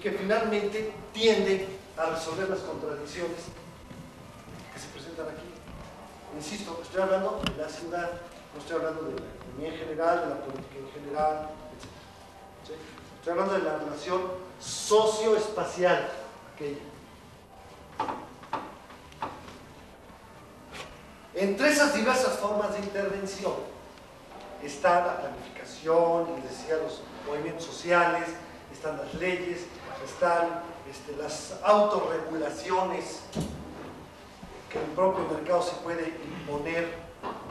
que finalmente tiende a resolver las contradicciones que se presentan aquí. Insisto, estoy hablando de la ciudad, no estoy hablando de la economía en general, de la política en general, etc. ¿Sí? Estoy hablando de la relación socioespacial, aquella. Entre esas diversas formas de intervención está la planificación, les decía, los movimientos sociales, están las leyes, están las autorregulaciones que el propio mercado se puede imponer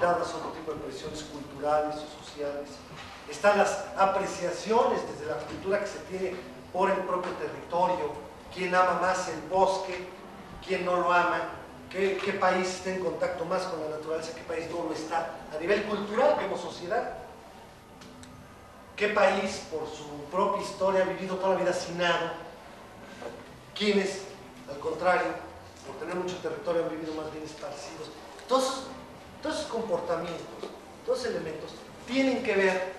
dadas otro tipo de presiones culturales o sociales. Están las apreciaciones desde la cultura que se tiene por el propio territorio, quién ama más el bosque, quién no lo ama, qué país está en contacto más con la naturaleza, qué país no lo está, a nivel cultural como sociedad. ¿Qué país, por su propia historia, ha vivido toda la vida hacinado? ¿Quiénes, al contrario, por tener mucho territorio, han vivido más bien esparcidos? Todos esos comportamientos, todos esos elementos, tienen que ver,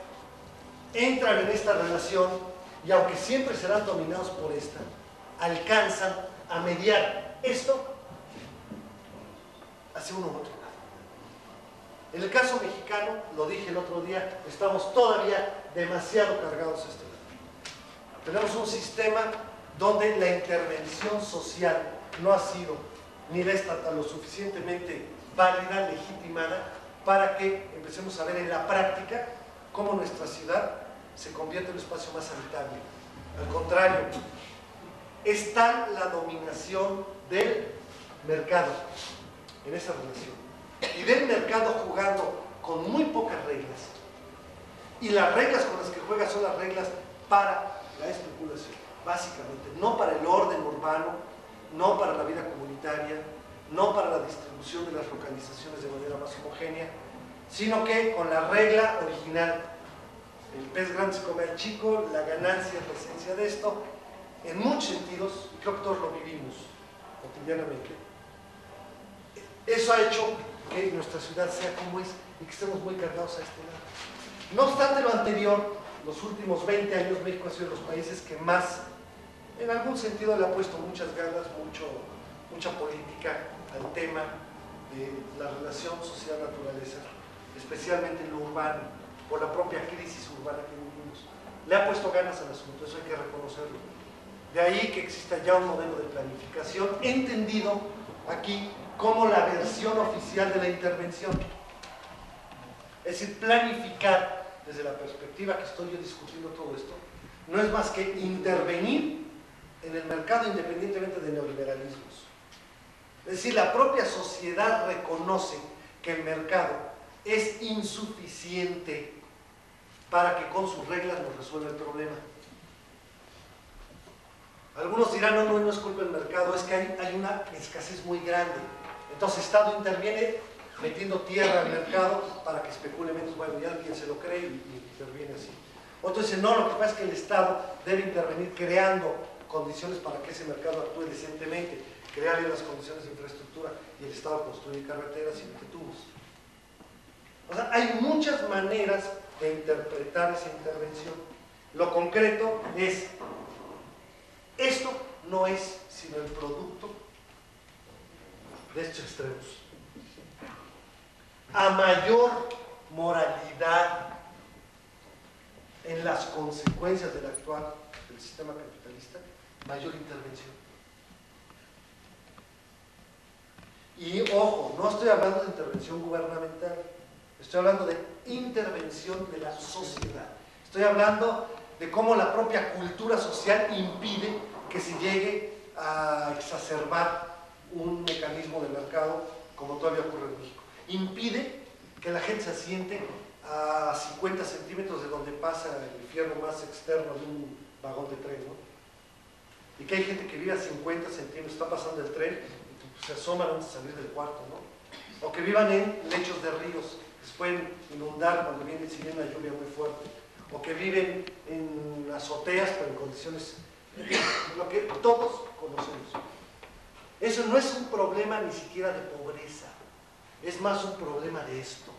entran en esta relación y aunque siempre serán dominados por esta, alcanzan a mediar esto hacia uno u otro lado. En el caso mexicano, lo dije el otro día, estamos todavía demasiado cargados a este lado. Tenemos un sistema donde la intervención social no ha sido ni la estatal lo suficientemente válida, legitimada, para que empecemos a ver en la práctica cómo nuestra ciudad se convierte en un espacio más habitable. Al contrario, está la dominación del mercado en esa relación, y del mercado jugando con muy pocas reglas, y las reglas con las que juega son las reglas para la especulación, básicamente, no para el orden urbano, no para la vida comunitaria, no para la distribución de las localizaciones de manera más homogénea, sino que con la regla original, el pez grande se come al chico, la ganancia es la esencia de esto. En muchos sentidos, y creo que todos lo vivimos cotidianamente, eso ha hecho que nuestra ciudad sea como es y que estemos muy cargados a este lado. No obstante lo anterior, los últimos 20 años México ha sido de los países que más, en algún sentido, le ha puesto muchas ganas, mucha política al tema de la relación social-naturaleza, especialmente en lo urbano, por la propia crisis urbana que vivimos. Le ha puesto ganas al asunto, eso hay que reconocerlo. De ahí que exista ya un modelo de planificación entendido aquí como la versión oficial de la intervención. Es decir, planificar desde la perspectiva que estoy yo discutiendo todo esto, no es más que intervenir en el mercado independientemente de neoliberalismos. Es decir, la propia sociedad reconoce que el mercado es insuficiente para que con sus reglas nos resuelva el problema. Algunos dirán, no es culpa del mercado, es que hay una escasez muy grande. Entonces el Estado interviene metiendo tierra al mercado para que especule menos. Bueno, ya alguien se lo cree y interviene así. Otros dicen, no, lo que pasa es que el Estado debe intervenir creando condiciones para que ese mercado actúe decentemente, crearle las condiciones de infraestructura y el Estado construye carreteras y tubos. O sea, hay muchas maneras de interpretar esa intervención. Lo concreto es, esto no es sino el producto de estos extremos. A mayor moralidad en las consecuencias del actual del sistema capitalista, mayor intervención. Y ojo, no estoy hablando de intervención gubernamental, estoy hablando de intervención de la sociedad. Estoy hablando de cómo la propia cultura social impide que se llegue a exacerbar un mecanismo de mercado como todavía ocurre en México. Impide que la gente se asiente a 50 centímetros de donde pasa el infierno más externo de un vagón de tren, ¿no? Y que hay gente que vive a 50 centímetros, está pasando el tren y se asoman antes de salir del cuarto, ¿no? O que vivan en lechos de ríos que se pueden inundar cuando viene una lluvia muy fuerte, o que viven en azoteas pero en condiciones, lo que todos conocemos. Eso no es un problema ni siquiera de pobreza, es más un problema de esto.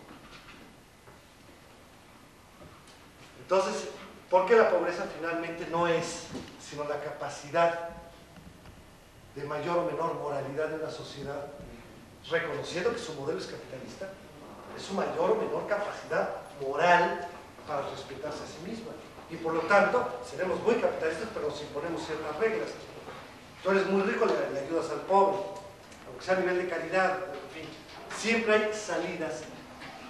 Entonces, Porque la pobreza finalmente no es sino la capacidad de mayor o menor moralidad de una sociedad, reconociendo que su modelo es capitalista, es su mayor o menor capacidad moral para respetarse a sí misma. Y por lo tanto, seremos muy capitalistas, pero nos imponemos ciertas reglas. Tú eres muy rico, le ayudas al pobre, aunque sea a nivel de caridad, en fin. Siempre hay salidas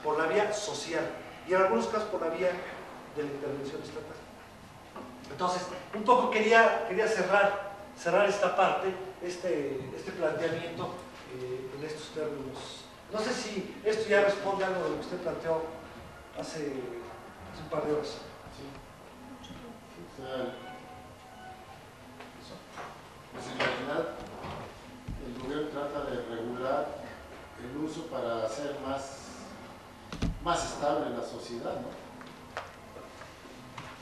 por la vía social y en algunos casos por la vía de la intervención estatal. Entonces, un poco quería cerrar esta parte, este planteamiento en estos términos. No sé si esto ya responde a algo de lo que usted planteó hace un par de horas. Sí. O sea, pues en realidad el gobierno trata de regular el uso para hacer más estable la sociedad, ¿no?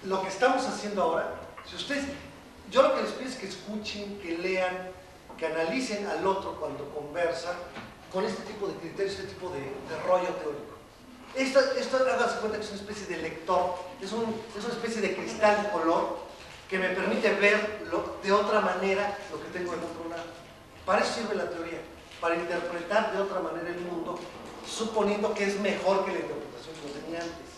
Lo que estamos haciendo ahora, si ustedes, yo lo que les pido es que escuchen, que lean, que analicen al otro cuando conversa con este tipo de criterios, este tipo de rollo teórico. Esto háganse cuenta que es una especie de lector, es una especie de cristal de color que me permite ver de otra manera lo que tengo del otro lado. Para eso sirve la teoría, para interpretar de otra manera el mundo, suponiendo que es mejor que la interpretación que yo tenía antes.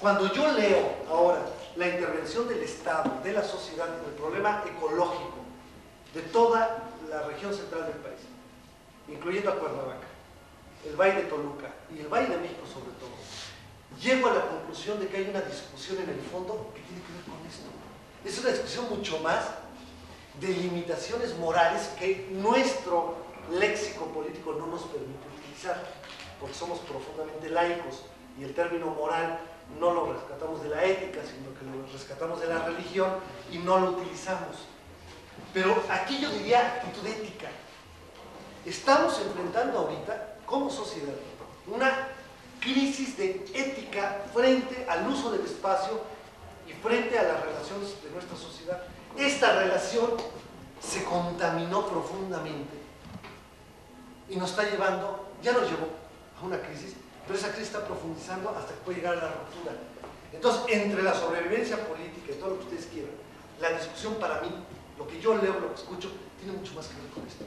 Cuando yo leo ahora la intervención del Estado, de la sociedad en el problema ecológico de toda la región central del país, incluyendo a Cuernavaca, el Valle de Toluca y el Valle de México sobre todo, llego a la conclusión de que hay una discusión en el fondo que tiene que ver con esto. Es una discusión mucho más de limitaciones morales que nuestro léxico político no nos permite utilizar, porque somos profundamente laicos y el término moral no lo rescatamos de la ética, sino que lo rescatamos de la religión y no lo utilizamos. Pero aquí yo diría actitud ética. Estamos enfrentando ahorita, como sociedad, una crisis de ética frente al uso del espacio y frente a las relaciones de nuestra sociedad. Esta relación se contaminó profundamente y nos está llevando, ya nos llevó a una crisis, pero esa crisis está profundizando hasta que puede llegar a la ruptura. Entonces, entre la sobrevivencia política y todo lo que ustedes quieran, la discusión para mí, lo que yo leo, lo que escucho, tiene mucho más que ver con esto.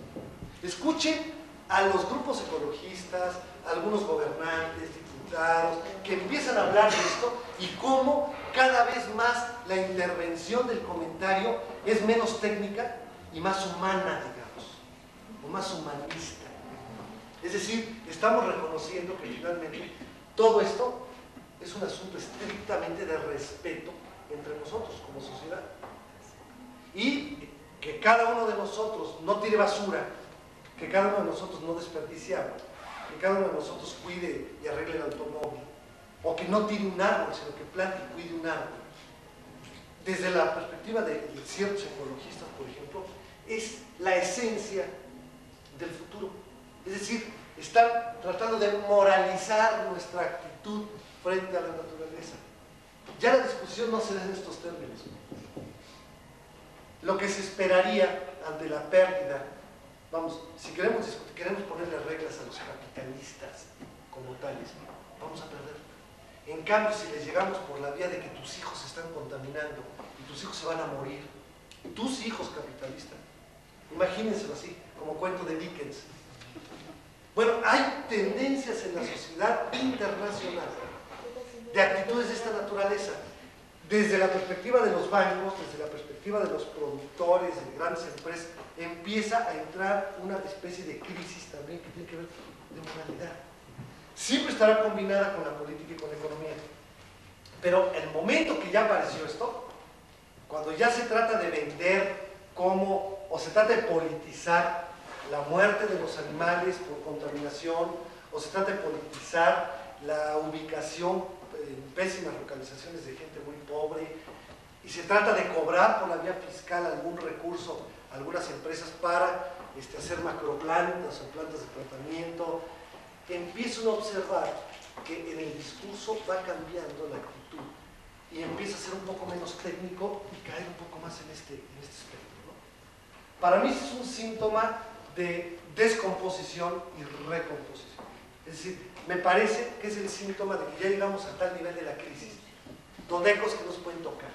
Escuchen a los grupos ecologistas, a algunos gobernantes, diputados, que empiezan a hablar de esto y cómo cada vez más la intervención del comentario es menos técnica y más humana, digamos, o más humanista. Es decir, estamos reconociendo que finalmente todo esto es un asunto estrictamente de respeto entre nosotros como sociedad. Y que cada uno de nosotros no tire basura, que cada uno de nosotros no desperdicie agua, que cada uno de nosotros cuide y arregle el automóvil, o que no tire un árbol, sino que plante y cuide un árbol. Desde la perspectiva de ciertos ecologistas, por ejemplo, es la esencia del futuro. Es decir, están tratando de moralizar nuestra actitud frente a la naturaleza. Ya la discusión no se da en estos términos. Lo que se esperaría ante la pérdida, vamos, si queremos discutir, queremos ponerle reglas a los capitalistas como tales, vamos a perder. En cambio, si les llegamos por la vía de que tus hijos se están contaminando y tus hijos se van a morir, tus hijos capitalistas, imagínenselo así, como cuento de Dickens. Bueno, hay tendencias en la sociedad internacional de actitudes de esta naturaleza, desde la perspectiva de los bancos, desde la perspectiva de los productores, de grandes empresas, empieza a entrar una especie de crisis también que tiene que ver de moralidad. Siempre estará combinada con la política y con la economía. Pero el momento que ya apareció esto, cuando ya se trata de vender como, o se trata de politizar la muerte de los animales por contaminación, o se trata de politizar la ubicación en pésimas localizaciones de gente muy pobre, y se trata de cobrar por la vía fiscal algún recurso a algunas empresas para hacer macroplantas o plantas de tratamiento, empiezan a observar que en el discurso va cambiando la actitud y empieza a ser un poco menos técnico y caer un poco más en este espectro, ¿no? Para mí es un síntoma de descomposición y recomposición. Es decir, me parece que es el síntoma de que ya llegamos a tal nivel de la crisis donde hay cosas que no se pueden tocar.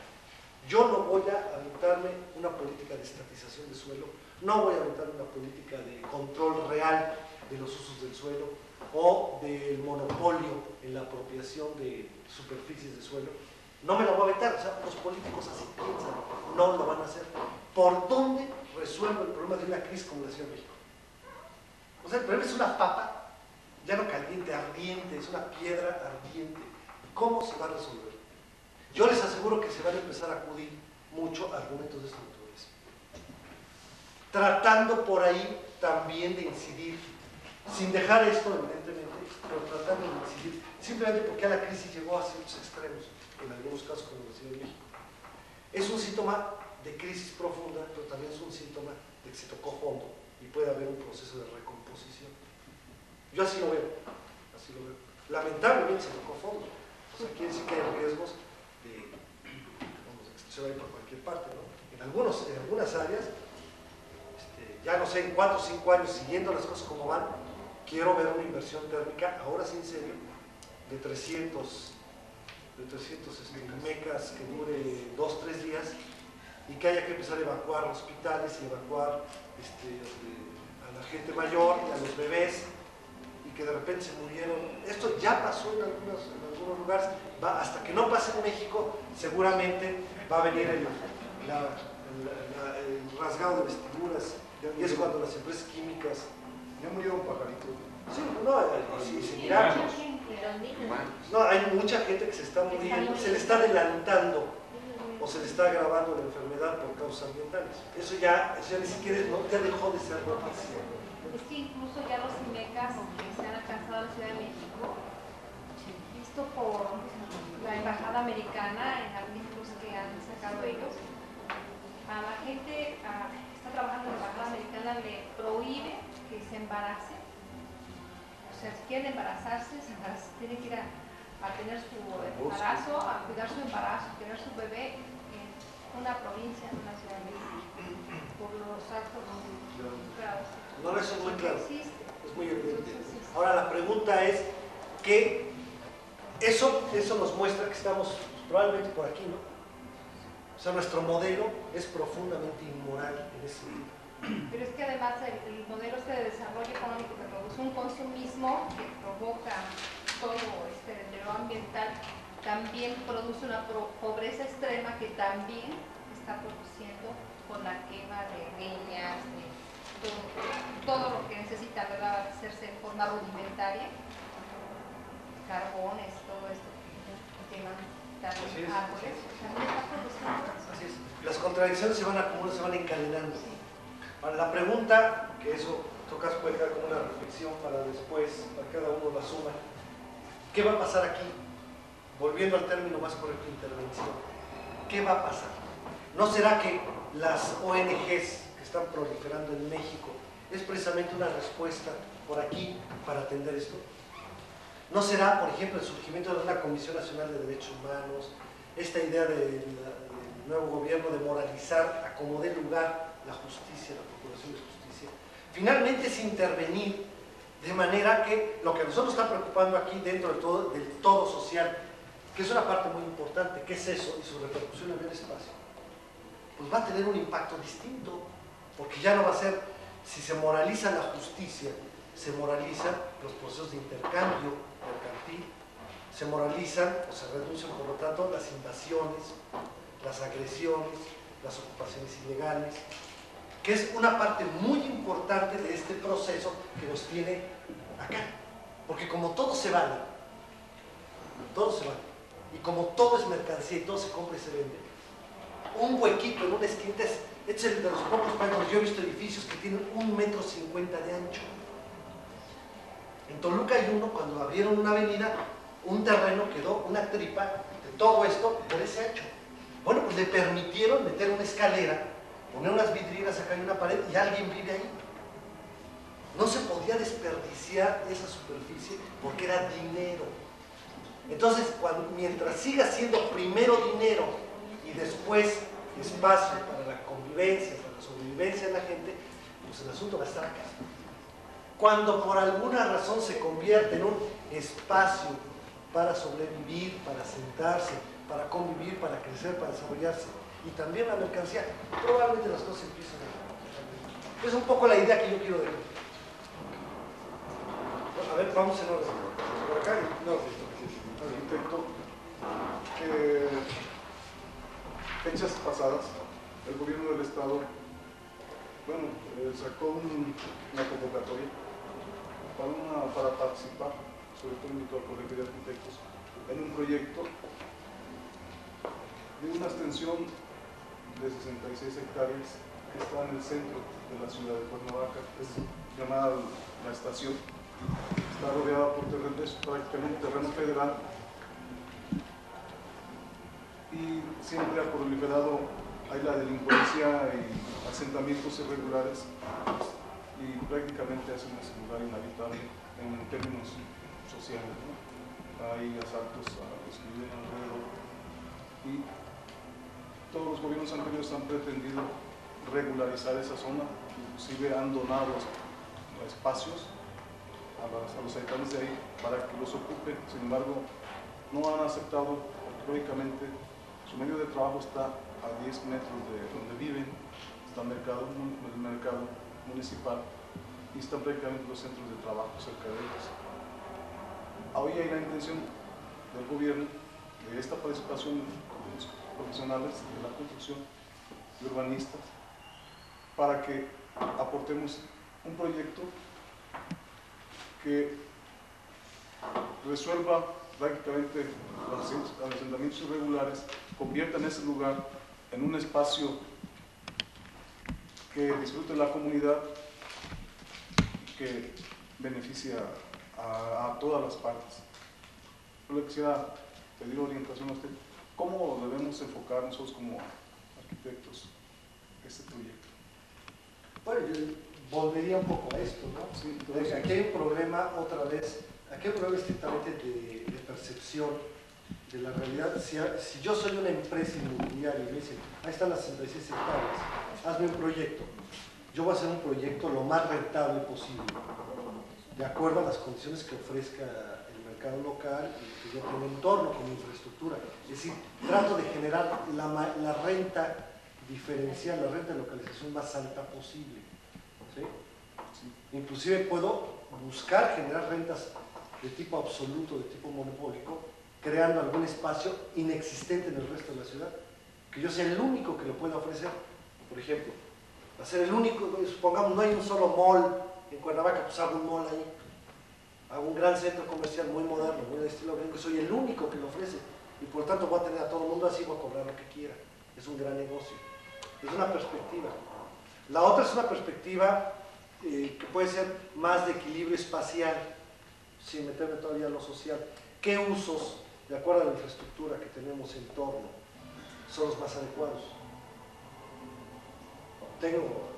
Yo no voy a aventarme una política de estatización de suelo, no voy a aventarme una política de control real de los usos del suelo o del monopolio en la apropiación de superficies de suelo. No me la voy a aventar, o sea, los políticos así piensan, no lo van a hacer. ¿Por dónde resuelvo el problema de una crisis como la Ciudad de México? O sea, el problema es una papa, ya no caliente, ardiente, es una piedra ardiente. ¿Cómo se va a resolver? Yo les aseguro que se van a empezar a acudir mucho a argumentos de esta naturaleza. Tratando por ahí también de incidir, sin dejar esto evidentemente, pero tratando de incidir, simplemente porque la crisis llegó a ciertos extremos, en algunos casos como la Ciudad de México. Es un síntoma de crisis profunda, pero también es un síntoma de que se tocó fondo y puede haber un proceso de recomposición. Yo así lo veo, así lo veo. Lamentablemente se tocó fondo. O sea, quiere decir que hay riesgos de, que se va a ir por cualquier parte, ¿no? En algunas áreas, ya no sé, en 4 o 5 años, siguiendo las cosas como van, quiero ver una inversión térmica, ahora sí en serio, de 300 mecas que dure 2 o 3 días y que haya que empezar a evacuar hospitales y evacuar a la gente mayor y a los bebés y que de repente se murieron. Esto ya pasó en algunos lugares, hasta que no pase en México, seguramente va a venir el rasgado de vestiduras y es cuando las empresas químicas... Ya murió un pajarito. Sí, no, sí, seguirá. No, hay mucha gente que se está muriendo, se le está adelantando o se le está agravando la enfermedad por causas ambientales. Eso ya ni siquiera ya dejó de ser noticia. Es que incluso ya los IMECAS que se han alcanzado en la Ciudad de México, visto por la Embajada Americana en artículos que han sacado ellos, a la gente que está trabajando en la Embajada Americana le prohíbe que se embarace. O sea, si quieren embarazarse, tienen que ir a tener su embarazo, a cuidar su embarazo, tener su bebé en una provincia, en una ciudad de México, por los actos graves. No, eso es muy claro, es muy evidente. Entonces, Ahora la pregunta es que eso nos muestra que estamos probablemente por aquí, ¿no? O sea, nuestro modelo es profundamente inmoral en ese sentido. pero es que además el modelo de desarrollo económico que produce un consumismo que provoca todo este deterioro ambiental, también produce una pobreza extrema que también está produciendo con la quema de leñas, de todo lo que necesita, ¿verdad?, hacerse de forma rudimentaria, carbones, todo esto que queman también árboles, también está produciendo eso. Así es. Las contradicciones se van acumulando, se van encadenando. Ahora, la pregunta, que eso en todo caso puede quedar como una reflexión para después, para que cada uno la suma. ¿Qué va a pasar aquí? Volviendo al término más correcto de intervención. ¿Qué va a pasar? ¿No será que las ONGs que están proliferando en México es precisamente una respuesta por aquí para atender esto? ¿No será, por ejemplo, el surgimiento de una Comisión Nacional de Derechos Humanos, esta idea del nuevo gobierno de moralizar a como dé lugar la justicia, la procuración de justicia? Finalmente es intervenir de manera que lo que a nosotros está preocupando aquí dentro del todo social, que es una parte muy importante, que es eso y su repercusión en el espacio, pues va a tener un impacto distinto, porque ya no va a ser, si se moraliza la justicia, se moralizan los procesos de intercambio mercantil, se moralizan o se reducen por lo tanto las invasiones, las agresiones, las ocupaciones ilegales, que es una parte muy importante de este proceso que nos tiene acá. Porque como todo se vale, y como todo es mercancía y todo se compra y se vende, un huequito en una esquina es el de los pocos países donde yo he visto edificios que tienen 1,50 metros de ancho. En Toluca hay uno, cuando abrieron una avenida, un terreno quedó una tripa de todo esto por ese ancho. Bueno, pues le permitieron meter una escalera, poner unas vidrieras acá en una pared y alguien vive ahí. No se podía desperdiciar esa superficie porque era dinero. Entonces, mientras siga siendo primero dinero y después espacio para la convivencia, para la sobrevivencia de la gente, pues el asunto va a estar acá. Cuando por alguna razón se convierte en un espacio para sobrevivir, para sentarse, para convivir, para crecer, para desarrollarse. Y también la mercancía, probablemente las cosas empiezan a cambiar. Es un poco la idea que yo quiero dejar. A ver, vamos en orden. Por acá, no, arquitecto, fechas pasadas, el gobierno del estado, bueno, sacó una convocatoria para participar, sobre todo invitó al Colegio de Arquitectos, en un proyecto de una extensión de 66 hectáreas que está en el centro de la ciudad de Cuernavaca, es llamada La Estación. Está rodeada por terrenos, prácticamente terreno federal, y siempre ha proliferado, hay la delincuencia y asentamientos irregulares, y prácticamente es un lugar inhabitable en términos sociales, ¿no? Hay asaltos a los que viven alrededor, y todos los gobiernos anteriores han pretendido regularizar esa zona, inclusive han donado espacios a los habitantes de ahí para que los ocupen. Sin embargo, no han aceptado, porque lógicamente su medio de trabajo está a 10 metros de donde viven, está el mercado municipal y están prácticamente los centros de trabajo cerca de ellos. Hoy hay la intención del gobierno de esta participación de los profesionales de la construcción, de urbanistas, para que aportemos un proyecto que resuelva prácticamente los asentamientos irregulares, convierta en ese lugar en un espacio que disfrute la comunidad, que beneficie a todas las partes. Yo le quisiera pedir orientación a usted, ¿cómo debemos enfocar nosotros como arquitectos este proyecto? Bueno, yo volvería un poco a esto, ¿no? Sí, aquí hay un problema, otra vez, aquí hay un problema estrictamente de percepción de la realidad. Si yo soy una empresa inmobiliaria y me dicen, ahí están las 66 hectáreas, hazme un proyecto. Yo voy a hacer un proyecto lo más rentable posible, de acuerdo a las condiciones que ofrezca el mercado local y que yo tenga un entorno como infraestructura. Es decir, trato de generar la renta diferencial, la renta de localización más alta posible. ¿Sí? Inclusive puedo buscar generar rentas de tipo absoluto, de tipo monopólico, creando algún espacio inexistente en el resto de la ciudad, que yo sea el único que lo pueda ofrecer. Por ejemplo, hacer el único, supongamos no hay un solo mall en Cuernavaca, pues hago un mall ahí, hago un gran centro comercial muy moderno, muy de estilo gringo, soy el único que lo ofrece y por tanto voy a tener a todo el mundo así, voy a cobrar lo que quiera. Es un gran negocio. Es una perspectiva. La otra es una perspectiva que puede ser más de equilibrio espacial, sin meterme todavía en lo social. ¿Qué usos, de acuerdo a la infraestructura que tenemos en torno, son los más adecuados? Tengo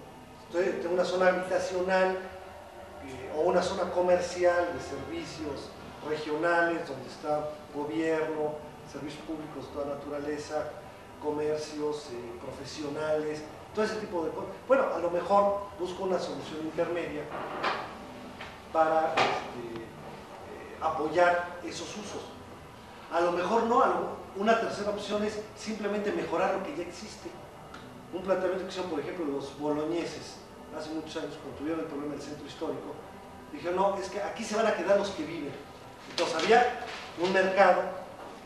una zona habitacional o una zona comercial de servicios regionales, donde está gobierno, servicios públicos de toda naturaleza, comercios profesionales, todo ese tipo de cosas. Bueno, a lo mejor busco una solución intermedia para apoyar esos usos. A lo mejor no, una tercera opción es simplemente mejorar lo que ya existe. Un planteamiento que hicieron, por ejemplo, los boloñeses, hace muchos años, cuando tuvieron el problema del centro histórico, dijeron, no, es que aquí se van a quedar los que viven. Entonces había un mercado,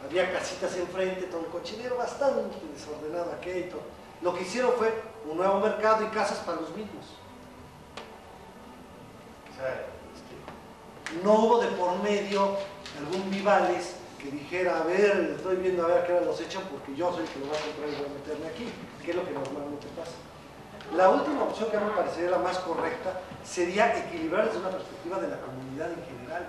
había casitas enfrente, todo el cochinero bastante desordenado aquello. Lo que hicieron fue un nuevo mercado y casas para los mismos. O sea, no hubo de por medio algún Vivales que dijera, a ver, estoy viendo a ver a qué hora los echan porque yo soy el que lo va a comprar y voy a meterme aquí, que es lo que normalmente pasa. La última opción que a mí me parecería la más correcta sería equilibrar desde una perspectiva de la comunidad en general.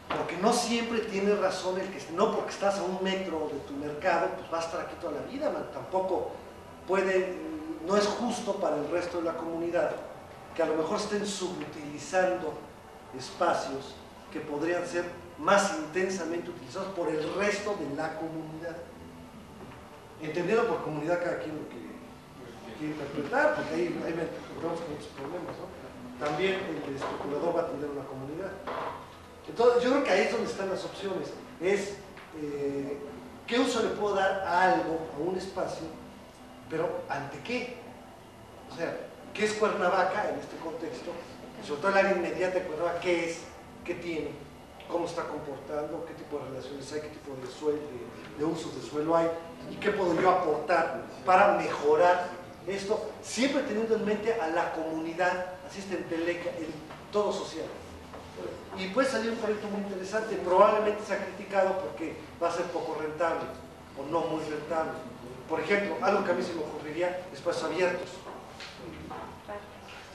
Porque no siempre tiene razón el que no porque estás a un metro de tu mercado, pues va a estar aquí toda la vida, man. Tampoco no es justo para el resto de la comunidad que a lo mejor estén subutilizando espacios que podrían ser más intensamente utilizados por el resto de la comunidad. Entendiendo por comunidad cada quien lo que quiere interpretar, porque ahí encontramos con muchos problemas, ¿no? También el especulador va a tener una comunidad. Entonces, yo creo que ahí es donde están las opciones. Es ¿qué uso le puedo dar a algo, a un espacio, pero ante qué? O sea, ¿qué es Cuernavaca en este contexto? Sobre todo el área inmediata de Cuernavaca, ¿qué es? ¿Qué tiene? ¿Cómo está comportando? ¿Qué tipo de relaciones hay? ¿Qué tipo de suelo, de usos de suelo hay? ¿Y qué puedo yo aportar para mejorar esto? Siempre teniendo en mente a la comunidad, así está en Teleca, el todo social. Y puede salir un proyecto muy interesante, probablemente se ha criticado porque va a ser poco rentable o no muy rentable. Por ejemplo, algo que a mí se me ocurriría, espacios abiertos.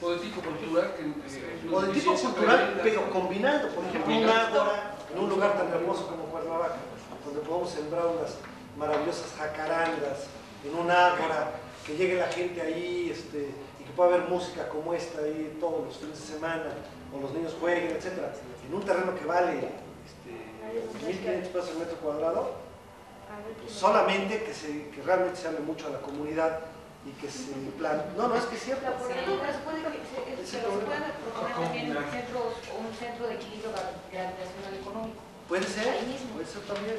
O de tipo cultural. O de tipo cultural, pero combinando, por ejemplo, un ágora en un lugar tan hermoso como Cuernavaca, donde podemos sembrar unas maravillosas jacarandas, en un ágora, que llegue la gente ahí y que pueda haber música como esta ahí todos los fines de semana, o los niños jueguen, etc. En un terreno que vale 1.500 pesos el metro cuadrado, solamente que realmente se hable mucho a la comunidad y que se plan. No, es que es cierto. Se puede proponer también un centro de equilibrio gravitacional económico. Puede ser Ahí mismo. también.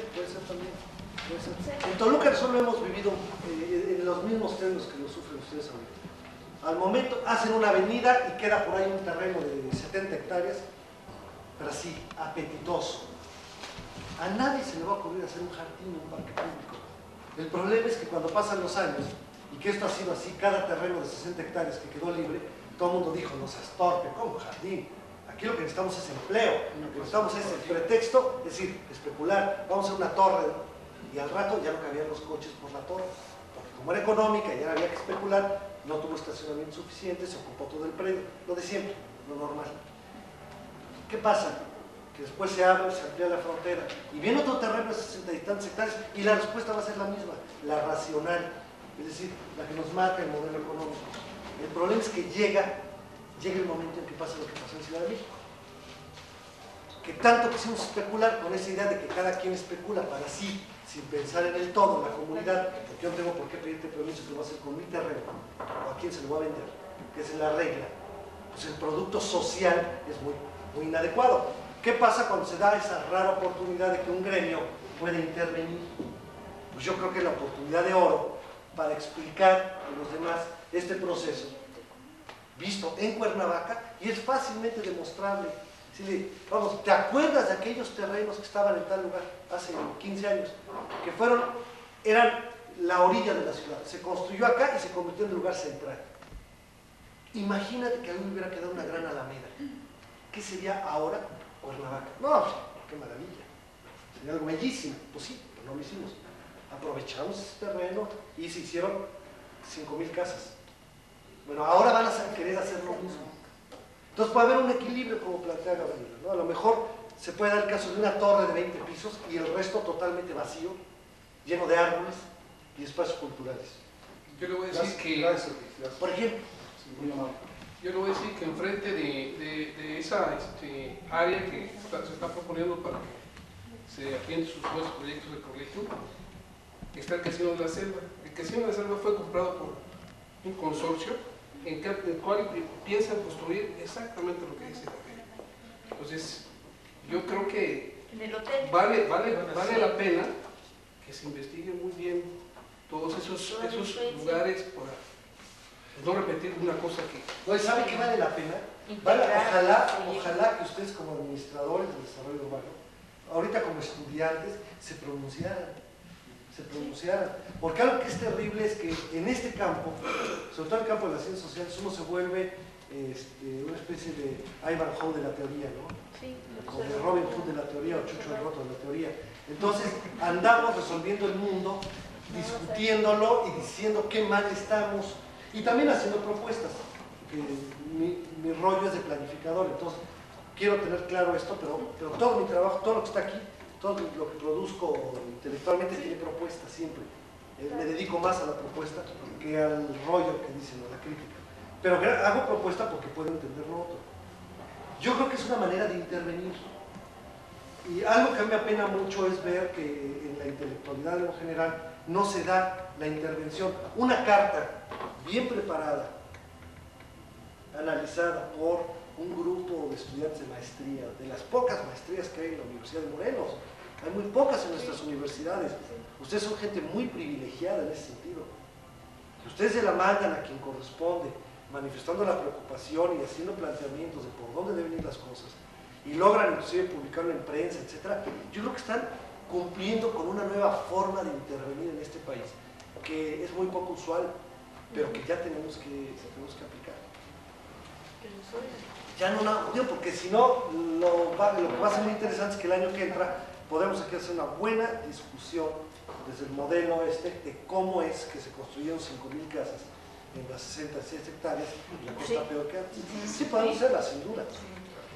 En Toluca solo hemos vivido en los mismos términos que lo sufren ustedes ahorita. Al momento hacen una avenida y queda por ahí un terreno de 70 hectáreas, pero así, apetitoso. A nadie se le va a ocurrir hacer un jardín, un parque público. El problema es que cuando pasan los años, y que esto ha sido así, cada terreno de 60 hectáreas que quedó libre, todo el mundo dijo, no seas torpe, ¿cómo jardín? Aquí lo que necesitamos es empleo, lo que necesitamos es el pretexto, es decir, especular, vamos a hacer una torre, y al rato ya no cabían los coches por la torre, porque como era económica y ya había que especular, no tuvo estacionamiento suficiente, se ocupó todo el predio, lo de siempre, lo normal. ¿Qué pasa? Que después se abre, se amplía la frontera, y viene otro terreno de 60 y tantos hectáreas, y la respuesta va a ser la misma, la racional, es decir, la que nos marca el modelo económico. El problema es que llega el momento en que pasa lo que pasó en Ciudad de México. Que tanto quisimos especular con esa idea de que cada quien especula para sí, sin pensar en el todo, en la comunidad, porque yo no tengo por qué pedirte permiso que lo voy a hacer con mi terreno, o a quién se lo voy a vender, que es la regla. Pues el producto social es muy inadecuado. ¿Qué pasa cuando se da esa rara oportunidad de que un gremio puede intervenir? Pues yo creo que es la oportunidad de oro para explicar a los demás este proceso visto en Cuernavaca, y es fácilmente demostrable. Si vamos, ¿te acuerdas de aquellos terrenos que estaban en tal lugar hace 15 años? Que eran la orilla de la ciudad. Se construyó acá y se convirtió en el lugar central. Imagínate que ahí hubiera quedado una gran alameda. ¿Qué sería ahora Cuernavaca? No, qué maravilla. Sería algo bellísimo. Pues sí, pero no lo hicimos. Aprovechamos ese terreno y se hicieron 5,000 casas. Bueno, ahora van a querer hacer lo mismo. Entonces puede haber un equilibrio, como plantea Gabriela, ¿no? A lo mejor se puede dar el caso de una torre de 20 pisos y el resto totalmente vacío, lleno de árboles y espacios culturales. Yo le voy a decir que... Gracias. Por ejemplo, Sí, muy amable. Yo le voy a decir que enfrente de esa área que se está proponiendo para que se atiendan sus nuevos proyectos de colegio, está el Casino de la Selva. El Casino de la Selva fue comprado por un consorcio en el cual piensan construir exactamente lo que dice la ley. Entonces, yo creo que En el hotel. vale la pena que se investigue muy bien todos esos lugares para no repetir una cosa que... ¿no sabe qué vale la pena? Ojalá que ustedes como administradores del desarrollo urbano, ahorita como estudiantes, se pronunciaran. Porque algo que es terrible es que en este campo, sobre todo en el campo de las ciencias sociales, uno se vuelve una especie de Ivanhoe de la teoría, ¿no? Sí. O de Robin Hood de la teoría, o Chucho el Roto de la teoría. Entonces andamos resolviendo el mundo, discutiéndolo y diciendo qué mal estamos, y también haciendo propuestas. Mi rollo es de planificador, entonces quiero tener claro esto, pero todo mi trabajo, todo lo que está aquí, todo lo que produzco intelectualmente tiene propuestas siempre. Me dedico más a la propuesta que al rollo que dicen, a la crítica. Pero hago propuesta porque puedo entender lo otro. Yo creo que es una manera de intervenir. Y algo que a mí me apena mucho es ver que en la intelectualidad en lo general no se da la intervención. Una carta bien preparada, analizada por un grupo de estudiantes de maestría, de las pocas maestrías que hay en la Universidad de Morelos, Hay muy pocas en nuestras universidades. Ustedes son gente muy privilegiada en ese sentido. Que ustedes se la mandan a quien corresponde, manifestando la preocupación y haciendo planteamientos de por dónde deben ir las cosas, y logran inclusive publicarlo en prensa, etc. Yo creo que están cumpliendo con una nueva forma de intervenir en este país, que es muy poco usual, pero que ya tenemos que aplicar. Ya no, digo, porque si no, lo que va a ser muy interesante es que el año que entra podemos aquí hacer una buena discusión desde el modelo de cómo es que se construyeron 5.000 casas en las 66 hectáreas, la cosa está peor que antes. Sí podemos hacerla, sin duda.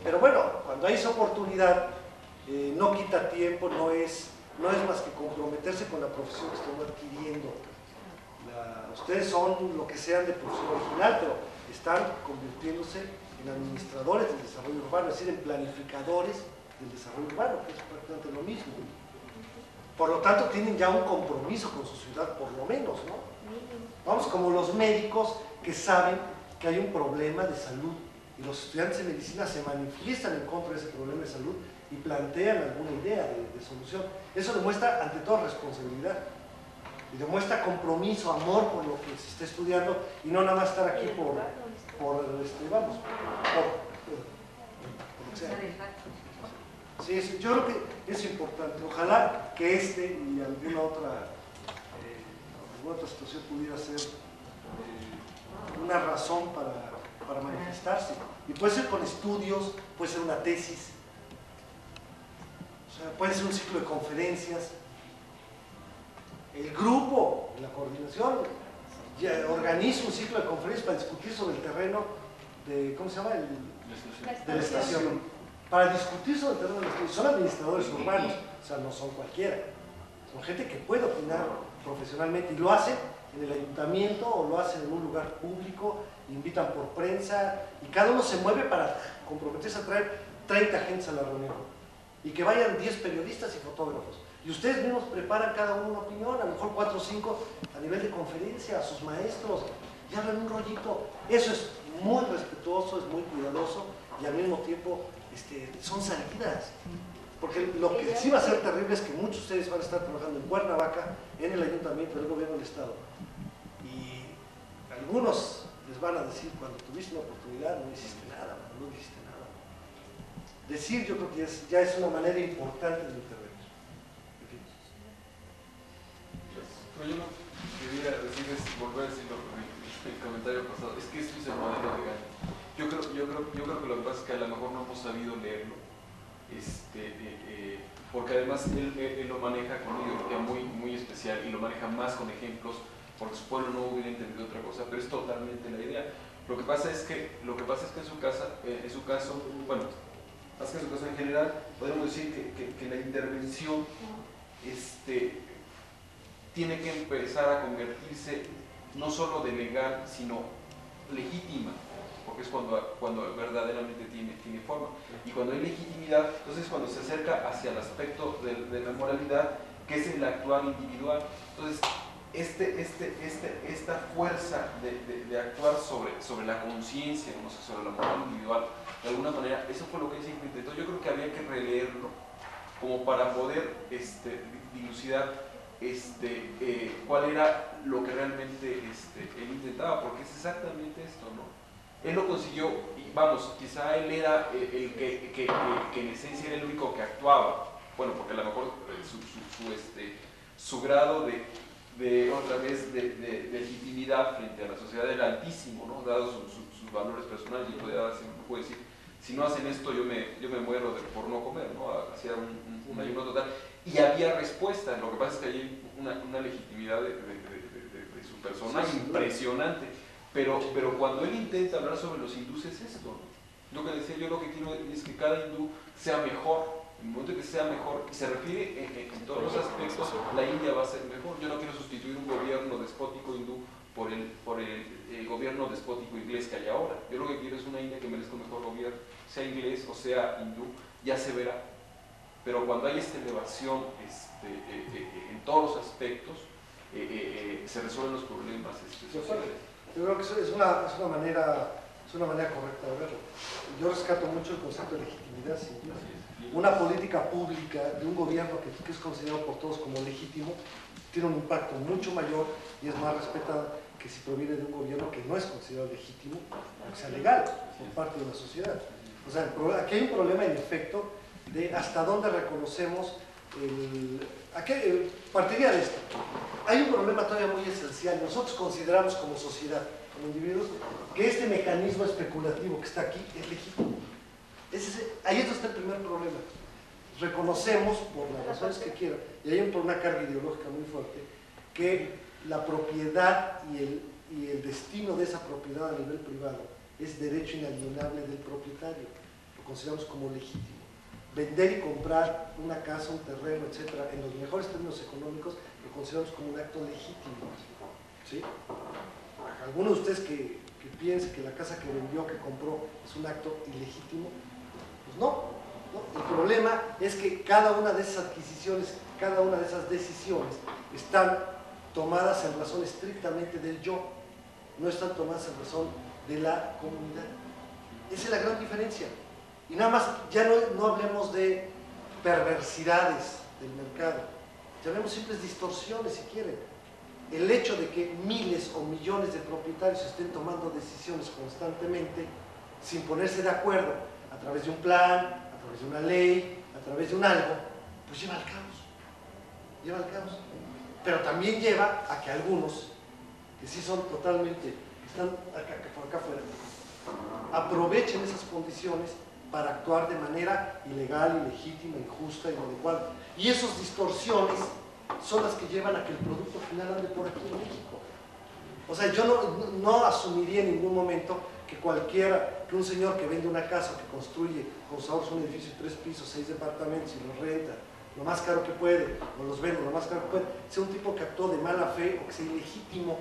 Pero bueno, cuando hay esa oportunidad, no quita tiempo, no es más que comprometerse con la profesión que están adquiriendo. Ustedes son lo que sean de profesión original, pero están convirtiéndose en administradores del desarrollo urbano, es decir, en planificadores del desarrollo urbano, que es prácticamente lo mismo. Por lo tanto, tienen ya un compromiso con su ciudad, por lo menos, ¿no? Vamos, como los médicos que saben que hay un problema de salud y los estudiantes de medicina se manifiestan en contra de ese problema de salud y plantean alguna idea de solución. Eso demuestra ante todo responsabilidad y demuestra compromiso, amor por lo que se está estudiando y no nada más estar aquí por lo que sea. Sí, yo creo que es importante. Ojalá que y alguna otra situación pudiera ser una razón para manifestarse. Y puede ser con estudios, puede ser una tesis, o sea, puede ser un ciclo de conferencias. El grupo, la coordinación, organiza un ciclo de conferencias para discutir sobre el terreno de, ¿cómo se llama? De la estación. Para discutir sobre el terreno de la estación. Son administradores urbanos, o sea, no son cualquiera. Son gente que puede opinar profesionalmente y lo hacen en el ayuntamiento o lo hacen en un lugar público, invitan por prensa y cada uno se mueve para comprometerse a traer 30 agentes a la reunión y que vayan 10 periodistas y fotógrafos. Y ustedes mismos preparan cada uno una opinión, a lo mejor 4 o 5 a nivel de conferencia, a sus maestros, y hablan un rollito. Eso es muy respetuoso, es muy cuidadoso y al mismo tiempo son salidas. Porque lo que sí va a ser terrible es que muchos de ustedes van a estar trabajando en Cuernavaca, en el ayuntamiento, en el gobierno del estado. Y algunos les van a decir, cuando tuviste una oportunidad no hiciste nada, no hiciste nada. Decir, yo creo que ya es una manera importante de intervenir. Pero yo lo que quería decir es volver a decir el comentario pasado, es que esto es el modelo de Gandhi. Yo creo que lo que pasa es que a lo mejor no hemos sabido leerlo, porque además él lo maneja con una ideología muy especial y lo maneja más con ejemplos, porque su pueblo no hubiera entendido otra cosa, pero es totalmente la idea. Lo que pasa es que en su caso, bueno, más que en su caso en general, podemos decir que la intervención tiene que empezar a convertirse no solo de legal, sino legítima, porque es cuando verdaderamente tiene forma. Y cuando hay legitimidad, entonces cuando se acerca hacia el aspecto de la moralidad, que es el actuar individual. Entonces, esta fuerza de actuar sobre la conciencia, no sé, sobre la moral individual, de alguna manera, eso fue lo que él siempre intentó. Yo creo que había que releerlo como para poder dilucidar cuál era lo que realmente él intentaba, porque es exactamente esto, ¿no? Él lo consiguió, y vamos, quizá él era el que en esencia era el único que actuaba, bueno, porque a lo mejor su grado otra vez de legitimidad frente a la sociedad era altísimo, ¿no? Dado sus valores personales, y puede decir, si no hacen esto yo me muero por no comer, ¿no? Hacía un ayuno total. Y había respuesta, lo que pasa es que hay una legitimidad de su persona impresionante, pero cuando él intenta hablar sobre los hindúes es esto, ¿no? Lo que decía yo, lo que quiero es que cada hindú sea mejor, en el momento que sea mejor, y se refiere en todos los aspectos, la India va a ser mejor. Yo no quiero sustituir un gobierno despótico hindú por el gobierno despótico inglés que hay ahora. Yo lo que quiero es una India que merezca un mejor gobierno, sea inglés o sea hindú, ya se verá. Pero cuando hay esta elevación en todos los aspectos, se resuelven los problemas sociales. Yo creo que es una manera correcta de verlo. Yo rescato mucho el concepto de legitimidad, sin duda. una política pública de un gobierno que es considerado por todos como legítimo, tiene un impacto mucho mayor y es más respetada que si proviene de un gobierno que no es considerado legítimo, o sea legal, por parte de la sociedad. O sea, aquí hay un problema en efecto de hasta dónde reconocemos partiría de esto. Hay un problema todavía muy esencial. Nosotros consideramos como sociedad, como individuos, que este mecanismo especulativo que está aquí es legítimo. Ahí es donde está el primer problema. Reconocemos, por las razones que quieran, y hay por una carga ideológica muy fuerte, que la propiedad y el destino de esa propiedad a nivel privado es derecho inalienable del propietario. Lo consideramos como legítimo. Vender y comprar una casa, un terreno, etcétera, en los mejores términos económicos, lo consideramos como un acto legítimo. ¿Sí? Algunos de ustedes que piensen que la casa que vendió, que compró, es un acto ilegítimo, pues no. El problema es que cada una de esas adquisiciones, cada una de esas decisiones están tomadas en razón estrictamente del yo, no están tomadas en razón de la comunidad. Esa es la gran diferencia. Y nada más, ya no hablemos de perversidades del mercado, llamemos simples distorsiones si quieren. El hecho de que miles o millones de propietarios estén tomando decisiones constantemente sin ponerse de acuerdo a través de un plan, a través de una ley, a través de un algo, pues lleva al caos. Lleva al caos. Pero también lleva a que algunos, que sí son totalmente, están por acá afuera, aprovechen esas condiciones para actuar de manera ilegal, ilegítima, injusta, inadecuada. Y esas distorsiones son las que llevan a que el producto final ande por aquí en México. O sea, yo no asumiría en ningún momento que un señor que vende una casa, que construye con sus ahorros un edificio de 3 pisos, 6 departamentos y los renta lo más caro que puede, o los vende lo más caro que puede, sea un tipo que actuó de mala fe o que sea ilegítimo.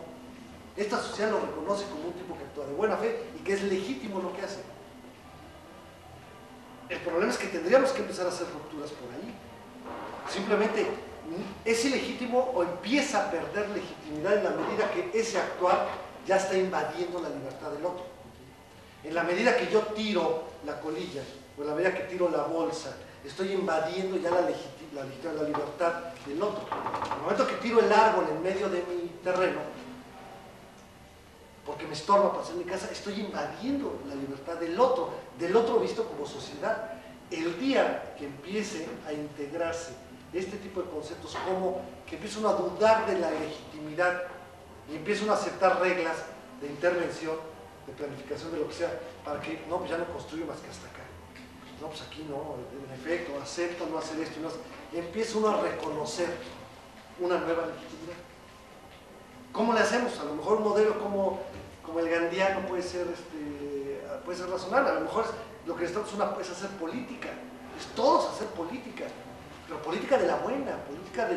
Esta sociedad lo reconoce como un tipo que actúa de buena fe y que es legítimo lo que hace. El problema es que tendríamos que empezar a hacer rupturas por ahí. Simplemente es ilegítimo o empieza a perder legitimidad en la medida que ese actuar ya está invadiendo la libertad del otro. En la medida que yo tiro la colilla, o en la medida que tiro la bolsa, estoy invadiendo ya la libertad del otro. En el momento que tiro el árbol en medio de mi terreno, porque me estorba para hacer mi casa, estoy invadiendo la libertad del otro visto como sociedad. El día que empiece a integrarse este tipo de conceptos, como que empieza uno a dudar de la legitimidad y empieza uno a aceptar reglas de intervención, de planificación, de lo que sea, para que, no, pues ya no construyo más que hasta acá. No, pues aquí no, en efecto, acepto no hacer esto, empieza uno a reconocer una nueva legitimidad. ¿Cómo le hacemos? A lo mejor un modelo como el gandiano puede ser razonable. A lo mejor lo que necesitamos es hacer política, es todos hacer política, pero política de la buena, política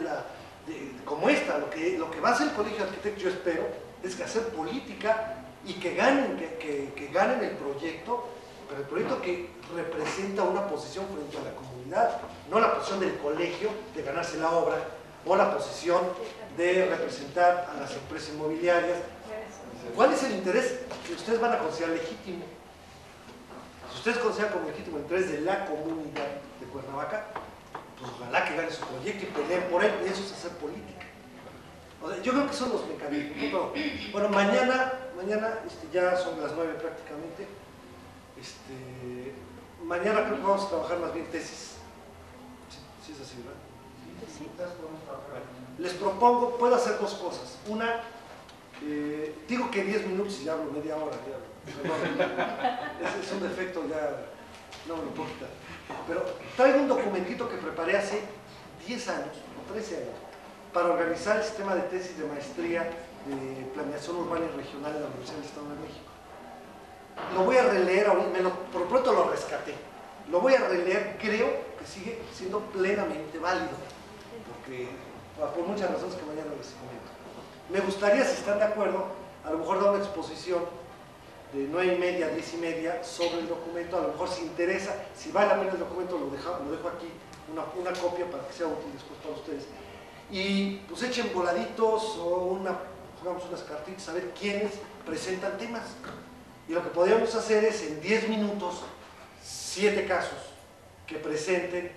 como esta. Lo que va a hacer el Colegio de Arquitectos, yo espero, es que hacer política y que ganen el proyecto, pero el proyecto que representa una posición frente a la comunidad, no la posición del colegio de ganarse la obra, o la posición de representar a las empresas inmobiliarias. ¿Cuál es el interés que ustedes van a considerar legítimo? Si ustedes consideran como legítimo el interés de la comunidad de Cuernavaca, pues ojalá que gane su proyecto y peleen por él, y eso es hacer política. O sea, yo creo que son los mecanismos. Bueno, mañana ya son las 9 prácticamente. Mañana creo que vamos a trabajar más bien tesis. Sí es así, ¿verdad? Sí. Les propongo, puedo hacer dos cosas. Una, digo que 10 minutos y ya hablo media hora. Es un defecto, ya no me lo puedo quitar. Pero traigo un documentito que preparé hace 10 años, 13 años, para organizar el sistema de tesis de maestría de planeación urbana y regional de la Universidad del Estado de México. Lo voy a releer, por pronto lo rescaté. Lo voy a releer, creo que sigue siendo plenamente válido, porque por muchas razones que mañana les comento. Me gustaría, si están de acuerdo, a lo mejor dar una exposición de 9:30 a 10:30 sobre el documento. A lo mejor si interesa, si vale la pena el documento, lo dejo aquí, una copia para que sea útil después para ustedes. Y pues echen voladitos o jugamos unas cartitas a ver quiénes presentan temas. Y lo que podríamos hacer es en 10 minutos, 7 casos, que presenten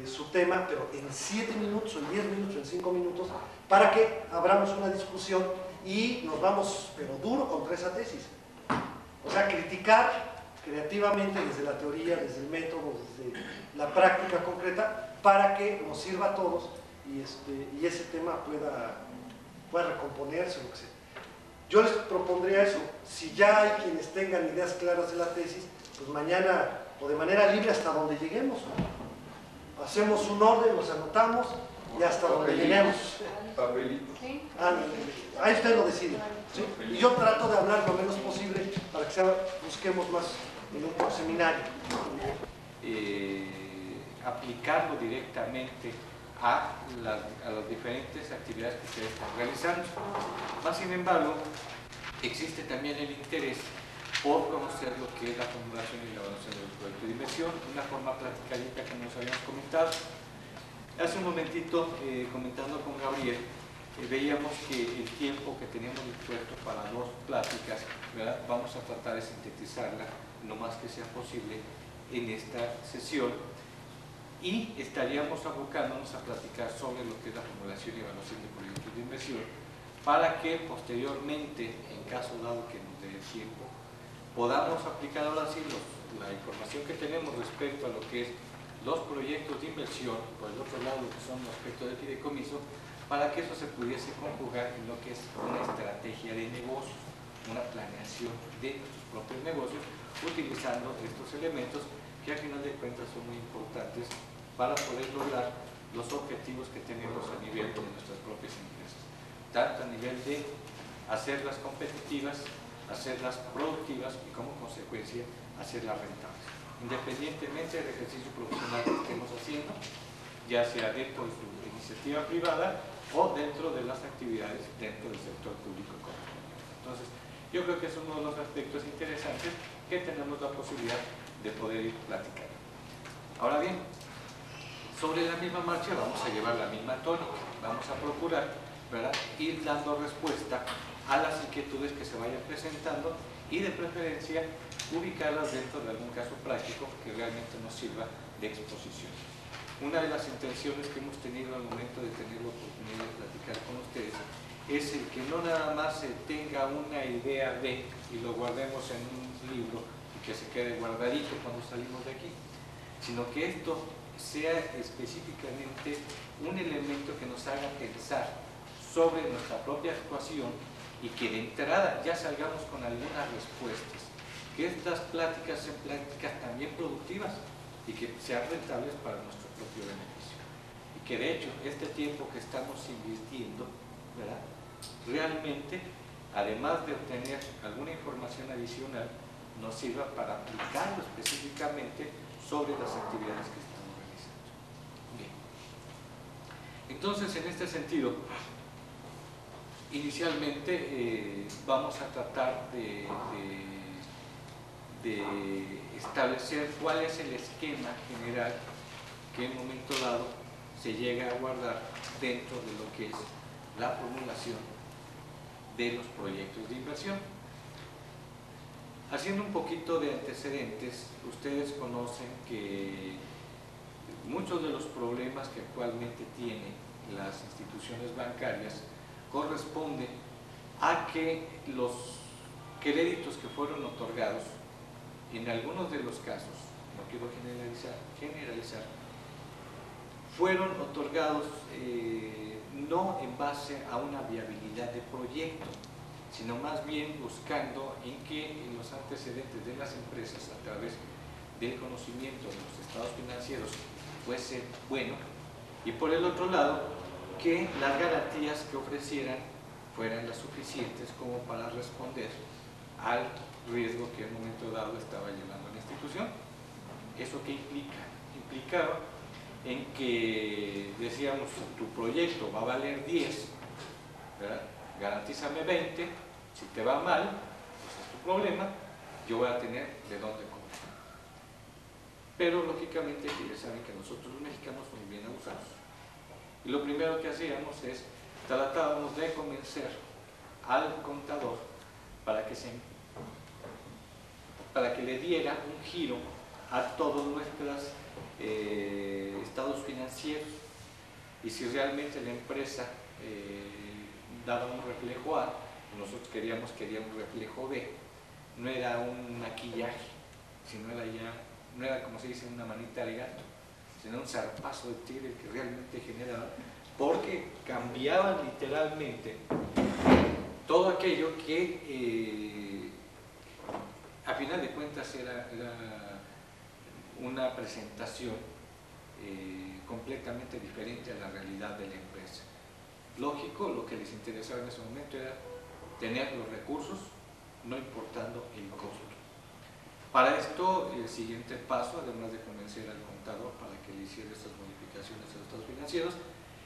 su tema, pero en 7 minutos, en 10 minutos, en 5 minutos, para que abramos una discusión y nos vamos, pero duro, contra esa tesis. O sea, criticar creativamente desde la teoría, desde el método, desde la práctica concreta, para que nos sirva a todos y ese tema pueda recomponerse, lo que sea. Yo les propondría eso, si ya hay quienes tengan ideas claras de la tesis, pues mañana o de manera libre hasta donde lleguemos. Hacemos un orden, los anotamos y hasta donde lleguemos. Papelitos. ¿Sí? Ahí usted lo decide. ¿Sí? Y yo trato de hablar lo menos posible para que busquemos más en un seminario. Aplicarlo directamente a las diferentes actividades que ustedes están realizando. Más sin embargo, existe también el interés por conocer lo que es la formulación y la evaluación del proyecto de inversión, una forma platicadita como nos habíamos comentado. Hace un momentito, comentando con Gabriel, veíamos que el tiempo que teníamos dispuesto para 2 pláticas, ¿verdad? Vamos a tratar de sintetizarla lo más que sea posible en esta sesión y estaríamos abocándonos a platicar sobre lo que es la formulación y evaluación de proyectos de inversión para que posteriormente, en caso dado que nos dé tiempo, podamos aplicar ahora sí la información que tenemos respecto a lo que es los proyectos de inversión, por el otro lado lo que son los aspectos del fideicomiso, para que eso se pudiese conjugar en lo que es una estrategia de negocios, una planeación de nuestros propios negocios, utilizando estos elementos que al final de cuentas son muy importantes para poder lograr los objetivos que tenemos a nivel de nuestras propias empresas, tanto a nivel de hacerlas competitivas, hacerlas productivas y como consecuencia hacerlas rentables, independientemente del ejercicio profesional que estemos haciendo, ya sea dentro de su iniciativa privada o dentro de las actividades dentro del sector público correspondiente. Entonces, yo creo que es uno de los aspectos interesantes que tenemos la posibilidad de poder ir platicando. Ahora bien, sobre la misma marcha vamos a llevar la misma tónica, vamos a procurar, ¿verdad?, ir dando respuesta a las inquietudes que se vayan presentando y de preferencia ubicarlas dentro de algún caso práctico que realmente nos sirva de exposición. Una de las intenciones que hemos tenido al momento de tener la oportunidad de platicar con ustedes es el que no nada más se tenga una idea de y lo guardemos en un libro y que se quede guardadito cuando salimos de aquí, sino que esto sea específicamente un elemento que nos haga pensar sobre nuestra propia actuación y que de entrada ya salgamos con algunas respuestas, que estas pláticas sean pláticas también productivas y que sean rentables para nuestro propio beneficio. Y que de hecho este tiempo que estamos invirtiendo, ¿verdad?, realmente, además de obtener alguna información adicional, nos sirva para aplicarlo específicamente sobre las actividades que estamos realizando. Bien. Entonces, en este sentido, inicialmente vamos a tratar de establecer cuál es el esquema general que en un momento dado se llega a guardar dentro de lo que es la formulación de los proyectos de inversión. Haciendo un poquito de antecedentes, ustedes conocen que muchos de los problemas que actualmente tienen las instituciones bancarias corresponden a que los créditos que fueron otorgados, en algunos de los casos, no quiero generalizar, fueron otorgados no en base a una viabilidad de proyecto, sino más bien buscando en que los antecedentes de las empresas a través del conocimiento de los estados financieros fuese bueno, y por el otro lado, que las garantías que ofrecieran fueran las suficientes como para responder al riesgo que en un momento dado estaba llevando la institución. ¿Eso qué implica? Implicaba en que decíamos, tu proyecto va a valer 10, ¿verdad?, garantízame 20, si te va mal, pues es tu problema, yo voy a tener de dónde comer. Pero lógicamente que ya saben que nosotros los mexicanos somos bien abusados. Y lo primero que hacíamos es, tratábamos de convencer al contador para que le diera un giro a todos nuestros estados financieros, y si realmente la empresa daba un reflejo A, nosotros queríamos un reflejo B. No era un maquillaje, sino no era como se dice una manita de gato, sino un zarpazo de tigre que realmente generaba, porque cambiaban literalmente todo aquello que a final de cuentas era una presentación completamente diferente a la realidad de la empresa. Lógico, lo que les interesaba en ese momento era tener los recursos, no importando el costo. Para esto, el siguiente paso, además de convencer al contador para que le hiciera estas modificaciones a los estados financieros,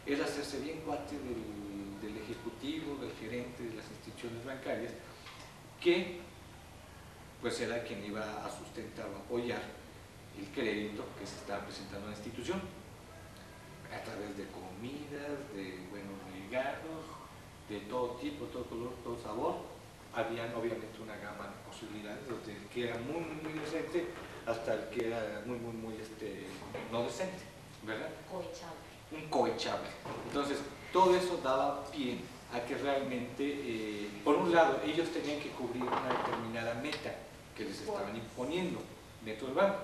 es hacerse bien cuate del ejecutivo, del gerente de las instituciones bancarias, que pues era quien iba a sustentar o apoyar el crédito que se estaba presentando en la institución, a través de comidas, de buenos regalos, de todo tipo, todo color, todo sabor. Habían obviamente una gama de posibilidades, desde el que era muy, muy decente hasta el que era muy, no decente, ¿verdad? Un cohechable. Entonces, todo eso daba pie a que realmente, por un lado, ellos tenían que cubrir una determinada meta que les estaban imponiendo dentro del banco.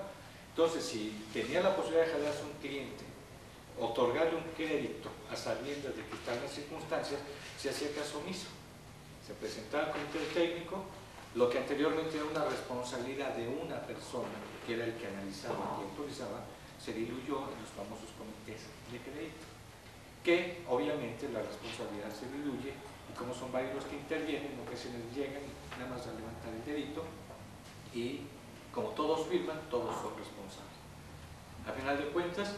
Entonces, si tenía la posibilidad de jalarse un cliente, otorgarle un crédito a sabiendas de que estaban las circunstancias, se hacía caso omiso. Se presentaba al comité técnico, lo que anteriormente era una responsabilidad de una persona, que era el que analizaba y autorizaba, se diluyó en los famosos comités de crédito, que obviamente la responsabilidad se diluye, y como son varios los que intervienen, en ocasiones llegan nada más a levantar el dedito, y como todos firman, todos son responsables. A final de cuentas,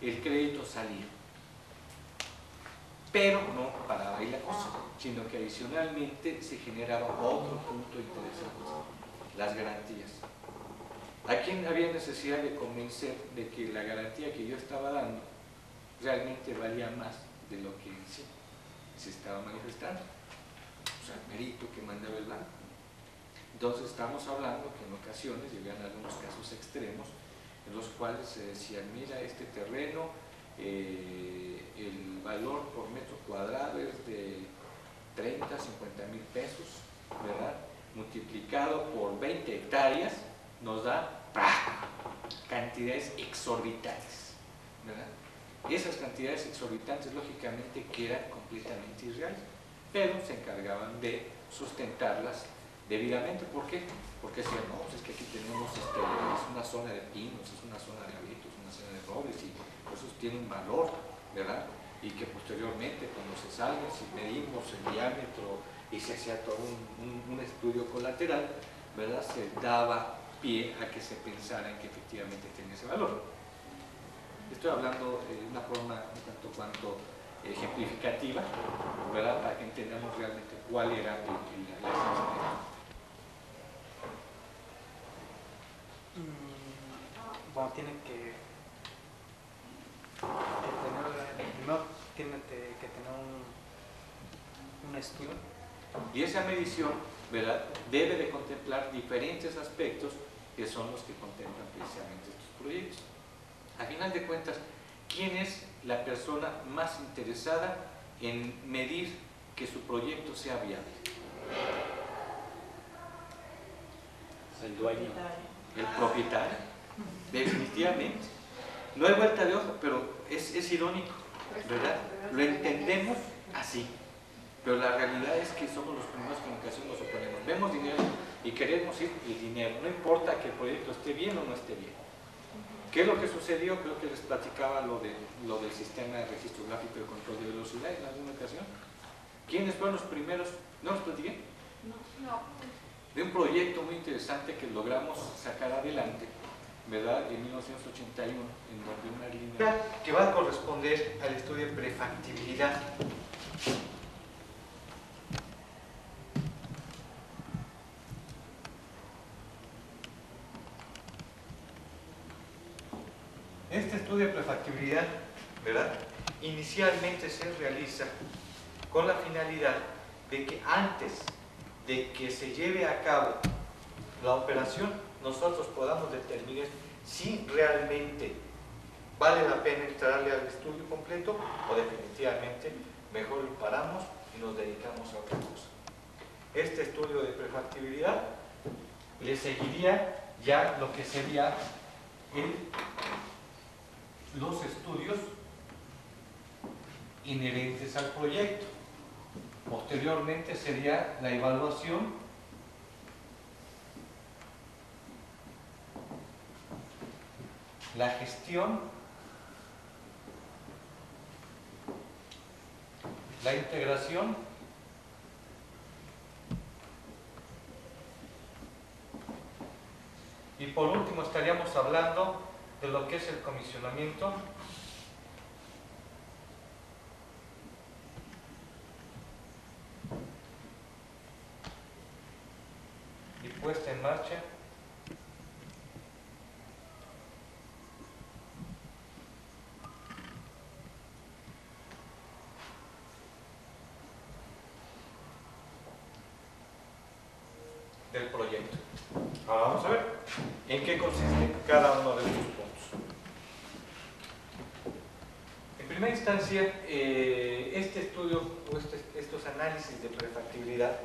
el crédito salía, pero no paraba ahí la cosa, sino que adicionalmente se generaba otro punto interesante: las garantías. ¿A quién había necesidad de convencer de que la garantía que yo estaba dando realmente valía más de lo que en sí se estaba manifestando? O sea, el mérito que mandaba el banco. Entonces estamos hablando que en ocasiones llegan algunos casos extremos en los cuales se decía: mira, este terreno, el valor por metro cuadrado es de 30, 50 mil pesos, ¿verdad? Multiplicado por 20 hectáreas nos da cantidades exorbitantes, ¿verdad? Esas cantidades exorbitantes, lógicamente, que eran completamente irreales, pero se encargaban de sustentarlas debidamente. ¿Por qué? Porque decían: no, pues es que aquí tenemos es una zona de pinos, es una zona de abetos, una zona de robles, y eso tiene un valor, ¿verdad? Y que posteriormente, cuando se salga, si medimos el diámetro y se hacía todo un estudio colateral, ¿verdad?, se daba pie a que se pensara en que efectivamente tenía ese valor. Estoy hablando de una forma un tanto cuanto ejemplificativa, ¿verdad?, para que entendamos realmente cuál era la esencia de esto. Bueno, tiene que tener un estudio. Y esa medición, ¿verdad?, debe de contemplar diferentes aspectos que son los que contemplan precisamente estos proyectos. A final de cuentas, ¿quién es la persona más interesada en medir que su proyecto sea viable? El dueño. El propietario, definitivamente. No hay vuelta de hoja, pero es irónico, ¿verdad? Lo entendemos así, pero la realidad es que somos los primeros que en ocasiones nos oponemos. Vemos dinero y queremos ir el dinero, no importa que el proyecto esté bien o no esté bien. ¿Qué es lo que sucedió? Creo que les platicaba lo del sistema de registro gráfico de control de velocidad en alguna ocasión. ¿Quiénes fueron los primeros? ¿No los platiqué? No. De un proyecto muy interesante que logramos sacar adelante, ¿verdad?, en 1981, en donde una línea que va a corresponder al estudio de prefactibilidad. Este estudio de prefactibilidad, ¿verdad?, inicialmente se realiza con la finalidad de que antes de que se lleve a cabo la operación, nosotros podamos determinar si realmente vale la pena entrarle al estudio completo o definitivamente mejor lo paramos y nos dedicamos a otra cosa. Este estudio de prefactibilidad le seguiría ya lo que sería los estudios inherentes al proyecto. Posteriormente sería la evaluación, la gestión, la integración y por último estaríamos hablando de lo que es el comisionamiento y puesta en marcha del proyecto. Ahora vamos a ver en qué consiste cada uno de estos puntos. En primera instancia, este estudio o estos análisis de prefactibilidad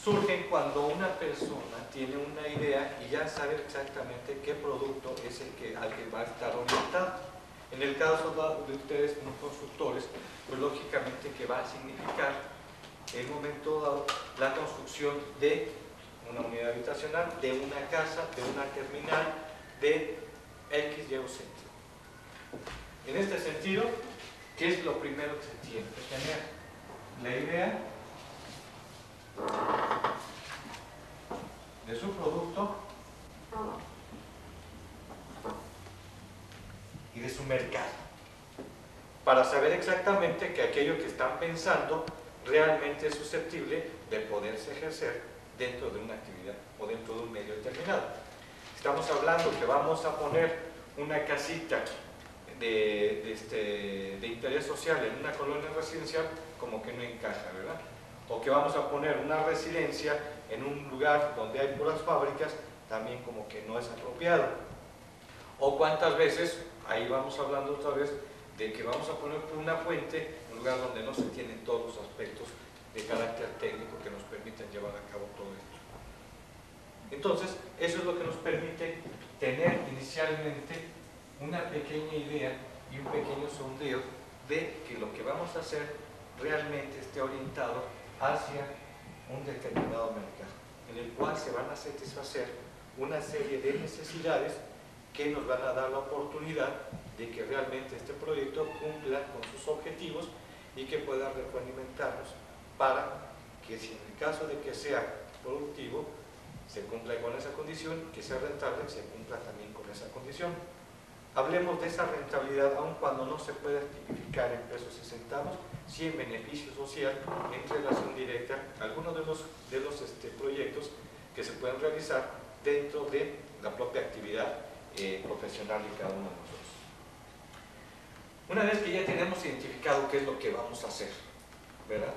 surgen cuando una persona tiene una idea y ya sabe exactamente qué producto es al que va a estar orientado. En el caso de ustedes como constructores, pues lógicamente que va a significar en un momento dado la construcción de una unidad habitacional, de una casa, de una terminal, de X, Y o Z. En este sentido, ¿qué es lo primero que se tiene que tener? La idea de su producto y de su mercado, para saber exactamente que aquello que están pensando realmente es susceptible de poderse ejercer dentro de una actividad o dentro de un medio determinado. Estamos hablando que vamos a poner una casita de interés social en una colonia residencial, como que no encaja, ¿verdad? O que vamos a poner una residencia en un lugar donde hay puras fábricas, también como que no es apropiado. O cuántas veces, ahí vamos hablando otra vez, de que vamos a poner una fuente en un lugar donde no se tienen todos los aspectos de carácter técnico que nos permitan llevar a cabo todo esto. Entonces, eso es lo que nos permite tener inicialmente una pequeña idea y un pequeño sondeo de que lo que vamos a hacer realmente esté orientado hacia un determinado mercado, en el cual se van a satisfacer una serie de necesidades que nos van a dar la oportunidad de que realmente este proyecto cumpla con sus objetivos y que pueda retroalimentarnos para que, si en el caso de que sea productivo, se cumpla con esa condición, que sea rentable, se cumpla también con esa condición. Hablemos de esa rentabilidad, aun cuando no se pueda tipificar en pesos y centavos, sí en beneficio social, en relación directa a algunos de los proyectos que se pueden realizar dentro de la propia actividad profesional de cada uno de nosotros. Una vez que ya tenemos identificado qué es lo que vamos a hacer, ¿verdad?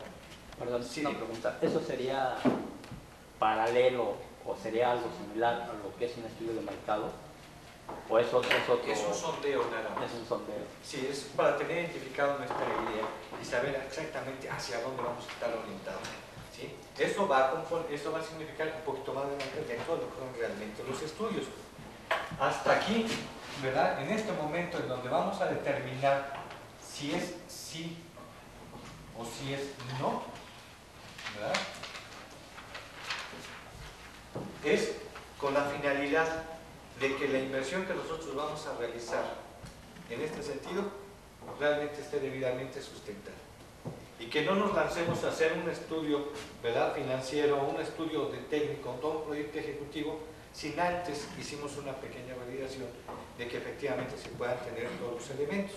Perdón, Sí, una pregunta. ¿Eso sería paralelo o sería algo similar a lo que es un estudio de mercado? ¿O es otro? Es un sondeo nada más. Es un sondeo. Sí, es para tener identificado nuestra idea y saber exactamente hacia dónde vamos a estar orientados. ¿Sí? Eso va a significar un poquito más adelante dentro de lo que son realmente los estudios. Hasta aquí, ¿verdad? En este momento en donde vamos a determinar si es sí o si es no, ¿verdad? Es con la finalidad de que la inversión que nosotros vamos a realizar en este sentido realmente esté debidamente sustentada y que no nos lancemos a hacer un estudio, ¿verdad?, financiero, un estudio de técnico, todo un proyecto ejecutivo, sin antes hicimos una pequeña validación de que efectivamente se puedan tener todos los elementos,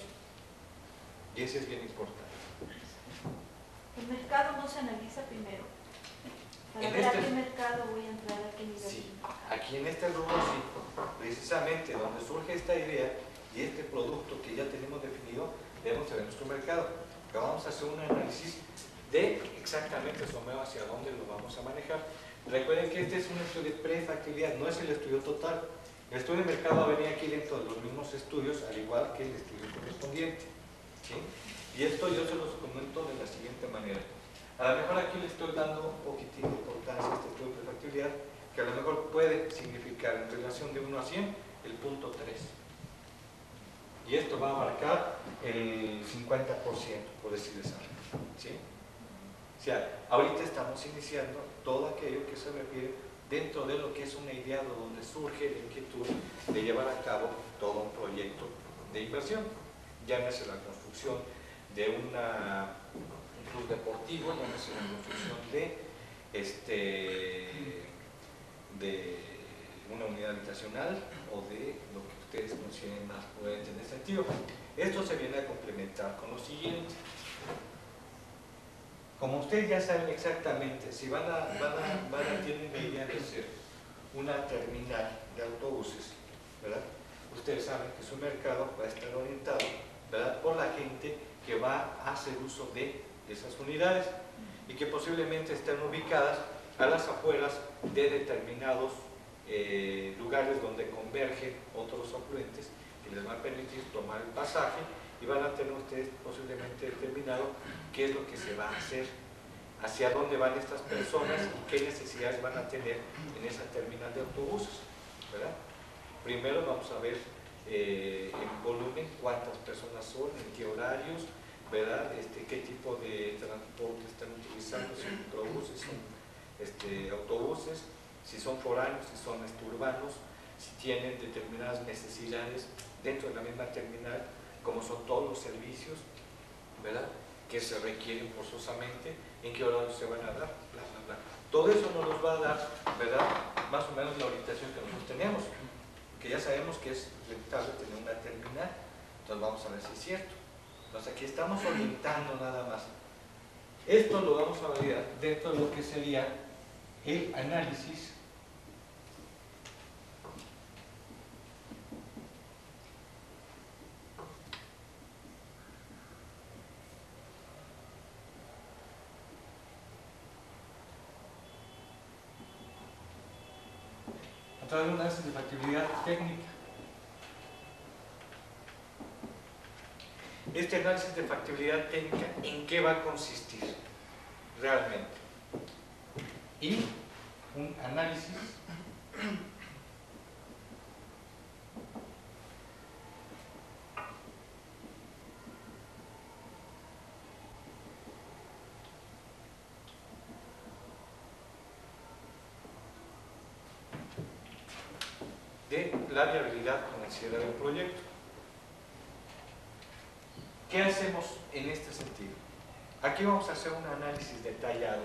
y eso es bien importante. ¿El mercado no se analiza primero? Para ver a qué mercado voy a entrar, a qué nivel. Sí, aquí en este rubro sí, precisamente donde surge esta idea y este producto que ya tenemos definido, debemos de ver nuestro mercado. Pero vamos a hacer un análisis de exactamente hacia dónde lo vamos a manejar. Recuerden que este es un estudio de prefactibilidad, no es el estudio total. El estudio de mercado va a venir aquí dentro de los mismos estudios, al igual que el estudio correspondiente. ¿Sí? Y esto yo se los comento de la siguiente manera. A lo mejor aquí le estoy dando un poquitín de importancia a este estudio de factibilidad, que a lo mejor puede significar en relación de 1 a 100 el punto 3. Y esto va a abarcar el 50%, por decirles algo. ¿Sí? O sea, ahorita estamos iniciando todo aquello que se refiere dentro de lo que es una idea de donde surge la inquietud de llevar a cabo todo un proyecto de inversión. Llámese la construcción de un club deportivo, llámese la construcción de una unidad habitacional o de lo que ustedes consideren más prudente en ese sentido. Esto se viene a complementar con lo siguiente. Como ustedes ya saben exactamente, si tienen la idea de hacer una terminal de autobuses, ¿verdad? Ustedes saben que su mercado va a estar orientado, ¿verdad?, por la gente que va a hacer uso de esas unidades y que posiblemente estén ubicadas a las afueras de determinados lugares donde convergen otros afluentes que les van a permitir tomar el pasaje y van a tener ustedes posiblemente determinado qué es lo que se va a hacer, hacia dónde van estas personas y qué necesidades van a tener en esa terminal de autobuses, ¿verdad? Primero vamos a ver en volumen cuántas personas son, en qué horarios, ¿verdad? Qué tipo de transporte están utilizando, si son microbuses, si son autobuses, si son foráneos, si son urbanos, si tienen determinadas necesidades dentro de la misma terminal, como son todos los servicios, ¿verdad?, que se requieren forzosamente, en qué horarios se van a dar, bla, bla, bla. Todo eso nos los va a dar, ¿verdad?, más o menos la orientación que nosotros tenemos, que ya sabemos que es rentable tener una terminal, entonces vamos a ver si es cierto. Entonces aquí estamos orientando nada más. Esto lo vamos a validar dentro de lo que sería el análisis a través de un análisis de factibilidad técnica. Este análisis de factibilidad técnica, ¿en qué va a consistir realmente? Y un análisis de la viabilidad comercial del proyecto. ¿Qué hacemos en este sentido? Aquí vamos a hacer un análisis detallado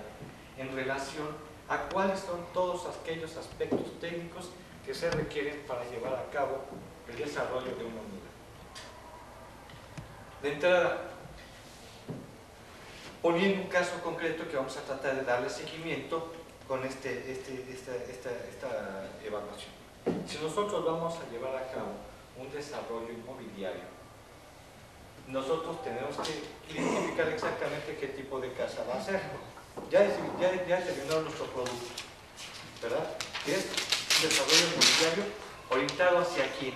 en relación a cuáles son todos aquellos aspectos técnicos que se requieren para llevar a cabo el desarrollo de una unidad. De entrada, poniendo un caso concreto que vamos a tratar de darle seguimiento con esta evaluación. Si nosotros vamos a llevar a cabo un desarrollo inmobiliario, nosotros tenemos que identificar exactamente qué tipo de casa va a ser. Ya terminó nuestro producto, ¿verdad? Que es un desarrollo inmobiliario orientado hacia quién.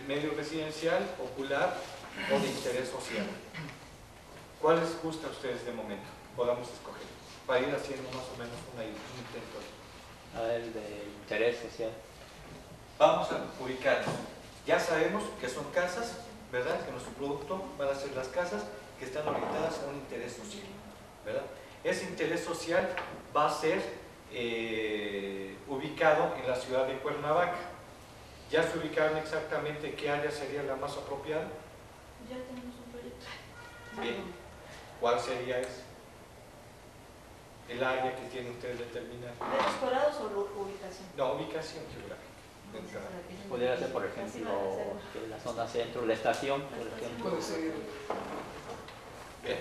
Medio residencial, popular o de interés social. ¿Cuál les gusta a ustedes de momento? Podamos escoger, para ir haciendo más o menos un intento. El de interés social. Vamos a ubicarnos. Ya sabemos que son casas, ¿verdad? Que nuestro producto van a ser las casas que están orientadas a un interés social, ¿verdad? Ese interés social va a ser ubicado en la ciudad de Cuernavaca. ¿Ya se ubicaron exactamente qué área sería la más apropiada? Ya tenemos un proyecto. Bien. ¿Cuál sería ese? El área que tienen ustedes determinada. ¿Metros cuadrados o ubicación? No, ubicación geográfica. Podría ser, por ejemplo, la zona centro, la estación, por ejemplo. Puede ser. Bien,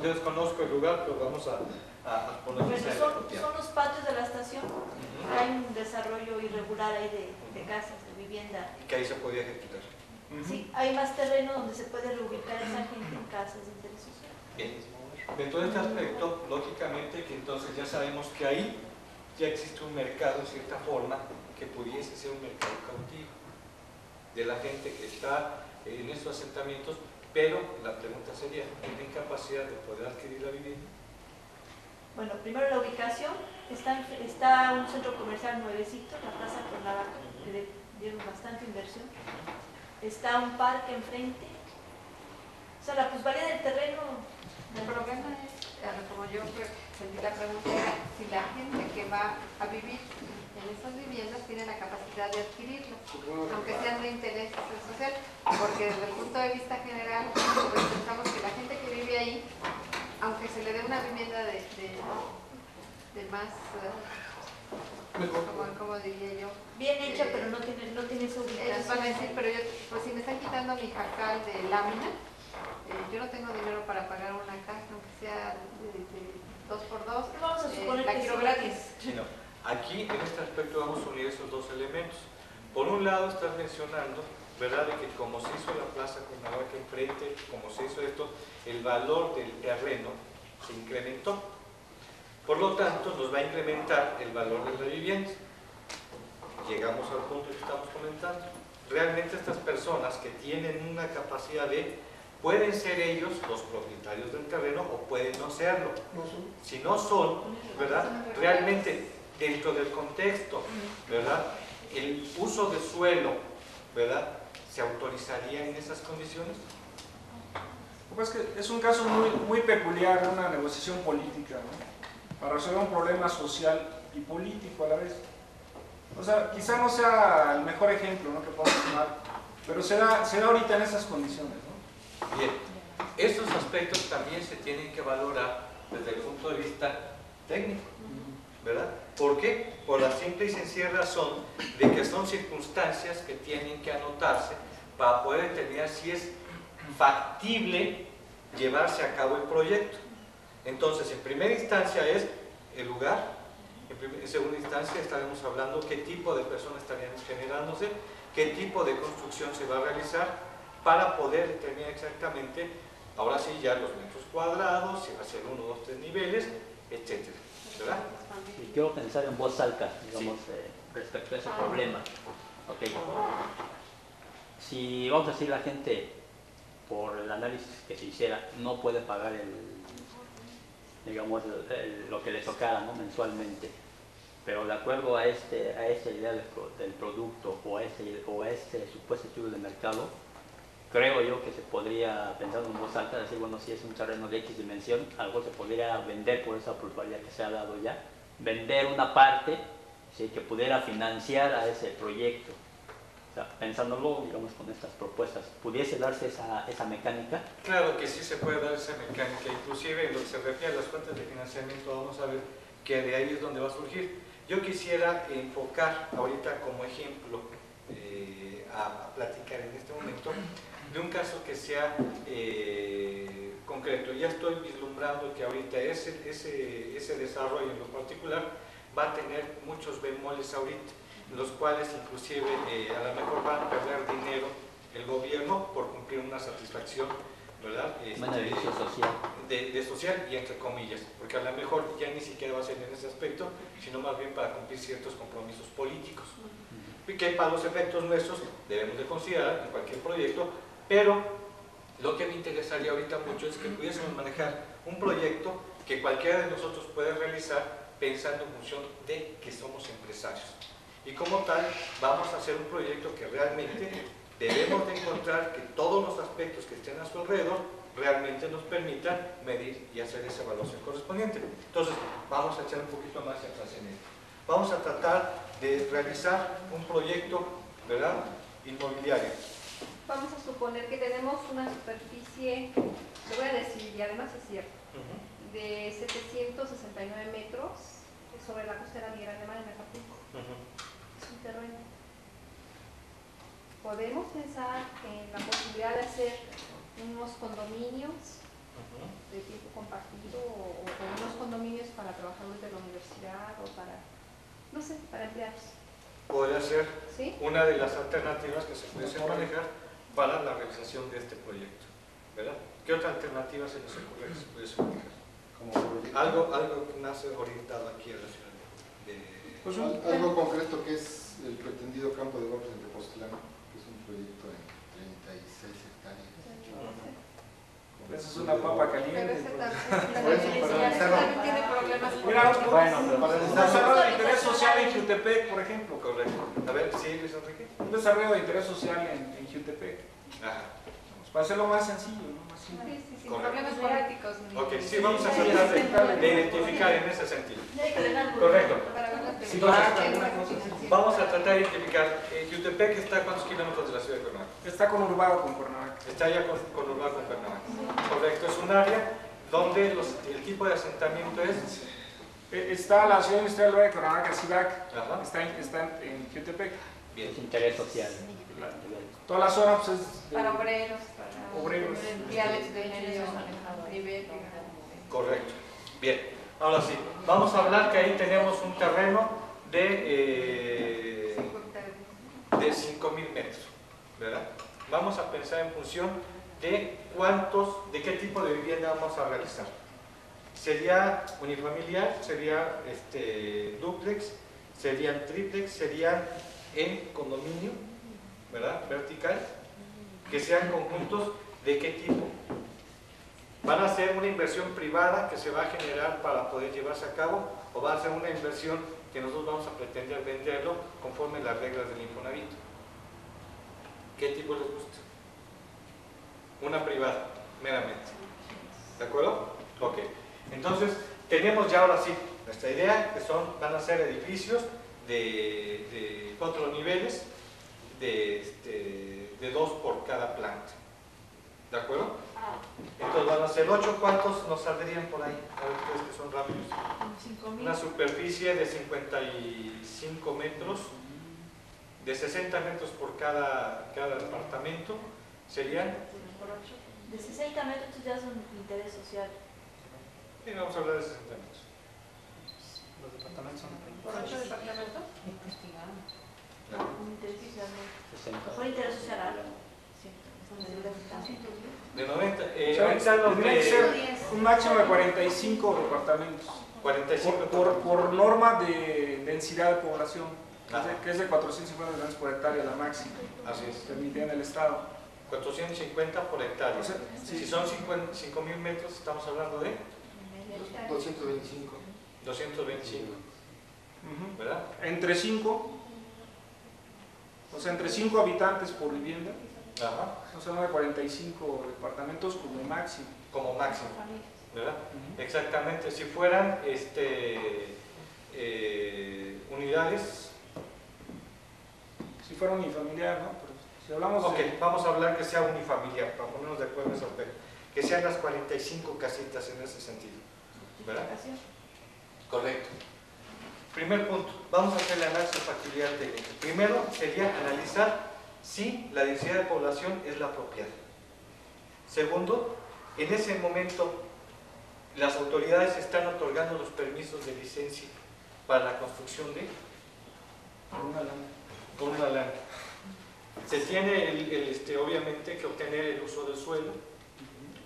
yo desconozco el lugar, pero vamos a poner Bueno, son los patios de la estación. Hay un desarrollo irregular ahí de casas, de vivienda. Y que ahí se podía ejecutar. Sí, hay más terreno donde se puede reubicar esa gente en casas de interés social. Bien. Dentro de este aspecto, lógicamente que entonces ya sabemos que ahí ya existe un mercado en cierta forma que pudiese ser un mercado cautivo de la gente que está en estos asentamientos, pero la pregunta sería, ¿tienen capacidad de poder adquirir la vivienda? Bueno, primero la ubicación, está un centro comercial nuevecito, la Plaza Cuernavaca, que le dieron bastante inversión. Está un parque enfrente. O sea, la plusvalía del terreno. El problema es, como yo sentí la pregunta, era si la gente que va a vivir en esas viviendas tiene la capacidad de adquirirlas, aunque sean de interés social, porque desde el punto de vista general, pues pensamos que la gente que vive ahí, aunque se le dé una vivienda de más, como diría yo, bien hecha, pero no tiene esa ubicación. ellos van a decir, pero yo, pues si me están quitando mi jacal de lámina, yo no tengo dinero para pagar una casa, aunque sea de 2x2, Vamos a suponer la que quiero sí. gratis. Sí, no. Aquí, en este aspecto, vamos a unir esos dos elementos. Por un lado, estás mencionando, ¿verdad?, de que como se hizo la Plaza Cuernavaca enfrente, como se hizo esto, el valor del terreno se incrementó. Por lo tanto, nos va a incrementar el valor de la vivienda. Llegamos al punto que estamos comentando. Realmente estas personas que tienen una capacidad pueden ser ellos los propietarios del terreno o pueden no serlo. Si no son, ¿verdad?, realmente dentro del contexto, ¿verdad?, el uso de suelo, ¿verdad?, ¿se autorizaría en esas condiciones? Pues que es un caso muy peculiar, una negociación política, ¿no?, para resolver un problema social y político a la vez. O sea, quizá no sea el mejor ejemplo, ¿no?, que podamos tomar, pero se da ahorita en esas condiciones, ¿no? Bien, estos aspectos también se tienen que valorar desde el punto de vista técnico, ¿verdad? ¿Por qué? Por la simple y sencilla razón de que son circunstancias que tienen que anotarse para poder determinar si es factible llevarse a cabo el proyecto. Entonces, en primera instancia es el lugar, en segunda instancia estaremos hablando qué tipo de personas estarían generándose, qué tipo de construcción se va a realizar para poder determinar exactamente, ahora sí, ya los metros cuadrados, si va a ser 1, 2, 3 niveles, etcétera, ¿verdad? Y quiero pensar en voz alta, digamos, respecto a ese problema. Okay. Si, vamos a decir, la gente, por el análisis que se hiciera, no puede pagar digamos, lo que le tocara, ¿no?, mensualmente, pero de acuerdo a esta idea del producto o a este supuesto estudio de mercado, creo yo que se podría, pensando en voz alta, decir, bueno, si es un terreno de X dimensión, algo se podría vender por esa plusvalía que se ha dado ya, vender una parte, ¿sí?, que pudiera financiar a ese proyecto. O sea, pensándolo, digamos, con estas propuestas, ¿pudiese darse esa mecánica? Claro que sí se puede dar esa mecánica, inclusive en lo que se refiere a las fuentes de financiamiento, vamos a ver que de ahí es donde va a surgir. Yo quisiera enfocar ahorita como ejemplo a platicar en este momento de un caso que sea concreto. Ya estoy vislumbrando que ahorita ese desarrollo en lo particular va a tener muchos bemoles ahorita, los cuales inclusive a lo mejor van a perder dinero el gobierno por cumplir una satisfacción, ¿verdad?, beneficio social. De social y entre comillas, porque a lo mejor ya ni siquiera va a ser en ese aspecto, sino más bien para cumplir ciertos compromisos políticos, y que para los efectos nuestros debemos de considerar en cualquier proyecto, pero lo que me interesaría ahorita mucho es que pudiésemos manejar un proyecto que cualquiera de nosotros puede realizar pensando en función de que somos empresarios. Y como tal, vamos a hacer un proyecto que realmente debemos de encontrar que todos los aspectos que estén a su alrededor realmente nos permitan medir y hacer esa evaluación correspondiente. Entonces, vamos a echar un poquito más de atrás en esto. Vamos a tratar de realizar un proyecto, ¿verdad?, inmobiliario. Vamos a suponer que tenemos una superficie, lo voy a decir, y además es cierto, de 769 metros sobre la costera Miguel Alemán en Acapulco. Es un terreno. Podemos pensar en la posibilidad de hacer unos condominios de tiempo compartido o unos condominios para trabajadores de la universidad o para, no sé, para empleados. Podría ser, ¿sí?, una de las alternativas que se pudiesen manejar para la realización de este proyecto, ¿verdad? ¿Qué otra alternativa se les ocurre que se pudiese manejar? Algo más orientado aquí a la ciudad. Pues algo concreto que es el pretendido campo de golf en Tepoztlán, que es un proyecto en 36 hectáreas. Esa es una papa caliente. Pero ese también tiene problemas Mira, políticos. un desarrollo de interés social en Jutepec, por ejemplo. Correcto. A ver, sí, Luis Enrique. Un desarrollo de interés social en Jutepec. Ajá. Para hacerlo más sencillo, ¿no? Más simple. Sí, sí, sin Correcto. problemas políticos. Ok, sí, vamos a tratar de identificar en ese sentido. Correcto. Para ver las Sí, perspectivas. vamos a tratar de identificar. Jutepec está a cuántos kilómetros de la ciudad de Cuernavaca. Está conurbado con Cuernavaca. Está ya conurbado con Cuernavaca. Correcto, es un área donde el tipo de asentamiento es. Está la ciudad industrial de Cuernavaca, CIVAC. Ajá. Está en Jutepec. Bien. Es interés social. Toda la zona pues, es Para obreros, para obreros. viales de medio nivel. Correcto. Bien. Ahora sí, vamos a hablar que ahí tenemos un terreno de 5.000 metros, ¿verdad? Vamos a pensar en función de de qué tipo de vivienda vamos a realizar. ¿Sería unifamiliar? ¿Sería dúplex? ¿Serían triplex? ¿Serían en condominio? ¿Verdad? Vertical. Que sean conjuntos de qué tipo. ¿Van a ser una inversión privada que se va a generar para poder llevarse a cabo o va a ser una inversión que nosotros vamos a pretender venderlo conforme las reglas del Infonavit? ¿Qué tipo les gusta? Una privada, meramente. ¿De acuerdo? Ok. Entonces, tenemos ya ahora sí nuestra idea, que van a ser edificios de 4 niveles, de 2 por cada planta. ¿De acuerdo? Entonces van a ser 8. ¿Cuántos nos saldrían por ahí? A ver, ustedes que son rápidos. 5.000. Una superficie de 55 metros, de 60 metros por cada departamento, serían. De 60 metros ya son interés social. Sí, vamos a hablar de 60 metros. Los departamentos son ¿Por 8 departamentos? Un interés social. 60. Mejor interés social algo. De 90. Tendría que ser un máximo de 45 departamentos. 45 por norma de densidad de población, Ajá. que es de 450 habitantes por hectárea la máxima. Así es. Permitida en el Estado. 450 por hectárea. O sea, Si son 5.000 metros, estamos hablando de 225. 225, Ujú. ¿verdad? Entre 5, o sea, entre 5 habitantes por vivienda, Ajá. o sea, de 45 departamentos como máximo. Como máximo, ¿verdad? Exactamente. Si fueran unidades. Si fuera unifamiliar, ¿no? Pero si hablamos Ok, de... vamos a hablar que sea unifamiliar, para ponernos de acuerdo en ese aspecto. Que sean las 45 casitas en ese sentido, ¿verdad? Correcto. Primer punto, vamos a hacer el análisis de factibilidad técnica. Primero sería analizar si la densidad de población es la apropiada. Segundo, en ese momento las autoridades están otorgando los permisos de licencia para la construcción de con una lana. Se tiene obviamente que obtener el uso del suelo,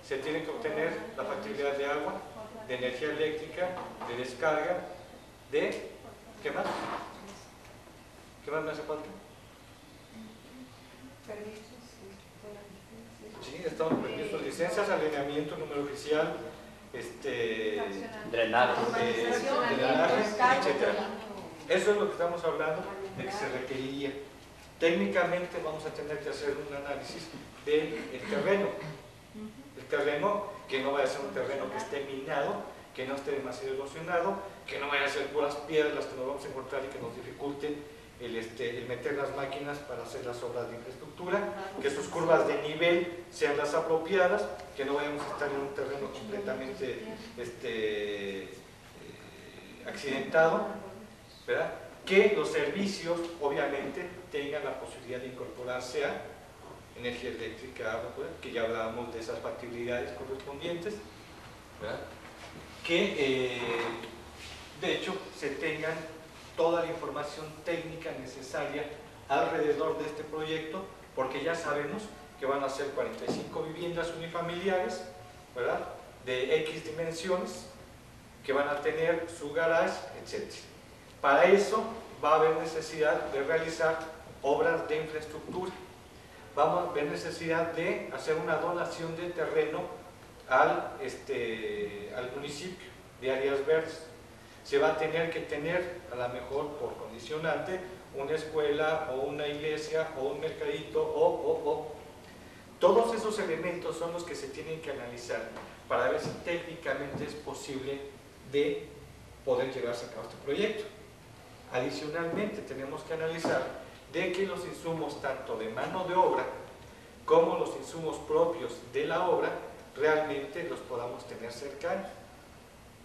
se tiene que obtener la factibilidad de agua, de energía eléctrica, de descarga, ¿qué más? ¿Qué más me hace falta? Permisos. Sí, estamos permisos, licencias, alineamiento, número oficial, Drenaje. etcétera. Eso es lo que estamos hablando de que se requeriría. Técnicamente vamos a tener que hacer un análisis del terreno. El terreno que no vaya a ser un terreno que esté minado, que no esté demasiado erosionado, que no vayan a ser puras piedras las que nos vamos a encontrar y que nos dificulten el meter las máquinas para hacer las obras de infraestructura, que sus curvas de nivel sean las apropiadas, que no vayamos a estar en un terreno completamente accidentado, ¿verdad? Que los servicios obviamente tengan la posibilidad de incorporarse a energía eléctrica, agua, que ya hablábamos de esas factibilidades correspondientes, ¿verdad? Que de hecho se tengan toda la información técnica necesaria alrededor de este proyecto, porque ya sabemos que van a ser 45 viviendas unifamiliares, ¿verdad? De X dimensiones, que van a tener su garage, etc. Para eso va a haber necesidad de realizar obras de infraestructura. Vamos a haber necesidad de hacer una donación de terreno al municipio de áreas verdes. Se va a tener que tener, a lo mejor por condicionante, una escuela o una iglesia o un mercadito Todos esos elementos son los que se tienen que analizar para ver si técnicamente es posible de poder llevarse a cabo este proyecto. Adicionalmente tenemos que analizar de que los insumos tanto de mano de obra como los insumos propios de la obra realmente los podamos tener cercanos.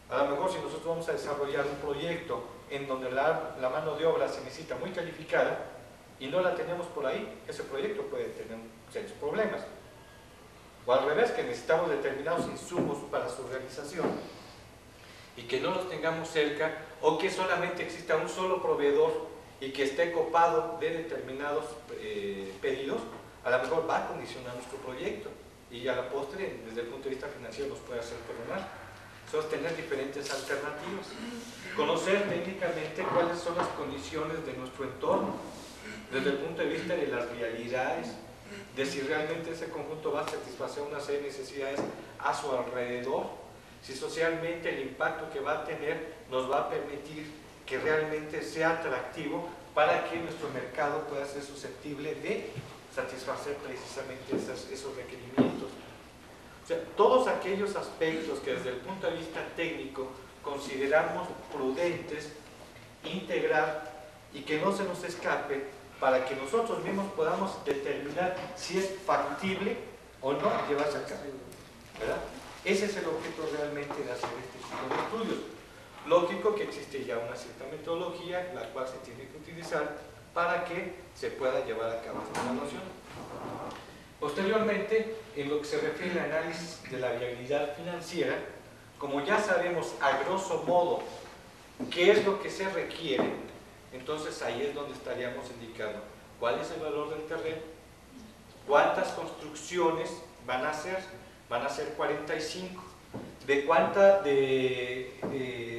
A lo mejor si nosotros vamos a desarrollar un proyecto en donde la mano de obra se necesita muy calificada y no la tenemos por ahí, ese proyecto puede tener serios problemas. O al revés, que necesitamos determinados insumos para su realización y que no los tengamos cerca, o que solamente exista un solo proveedor y que esté copado de determinados pedidos, a lo mejor va a condicionar nuestro proyecto y a la postre, desde el punto de vista financiero, nos puede hacer perdonar. Entonces, tener diferentes alternativas, conocer técnicamente cuáles son las condiciones de nuestro entorno, desde el punto de vista de las vialidades, de si realmente ese conjunto va a satisfacer una serie de necesidades a su alrededor, si socialmente el impacto que va a tener nos va a permitir que realmente sea atractivo para que nuestro mercado pueda ser susceptible de satisfacer precisamente esos requerimientos. O sea, todos aquellos aspectos que desde el punto de vista técnico consideramos prudentes integrar y que no se nos escape para que nosotros mismos podamos determinar si es factible o no llevarse a cabo, ¿verdad? Ese es el objeto realmente de hacer este tipo de estudios. Lógico que existe ya una cierta metodología la cual se tiene que utilizar para que se pueda llevar a cabo esta evaluación. Posteriormente, en lo que se refiere al análisis de la viabilidad financiera, como ya sabemos a grosso modo qué es lo que se requiere, entonces ahí es donde estaríamos indicando cuál es el valor del terreno, cuántas construcciones van a ser 45, de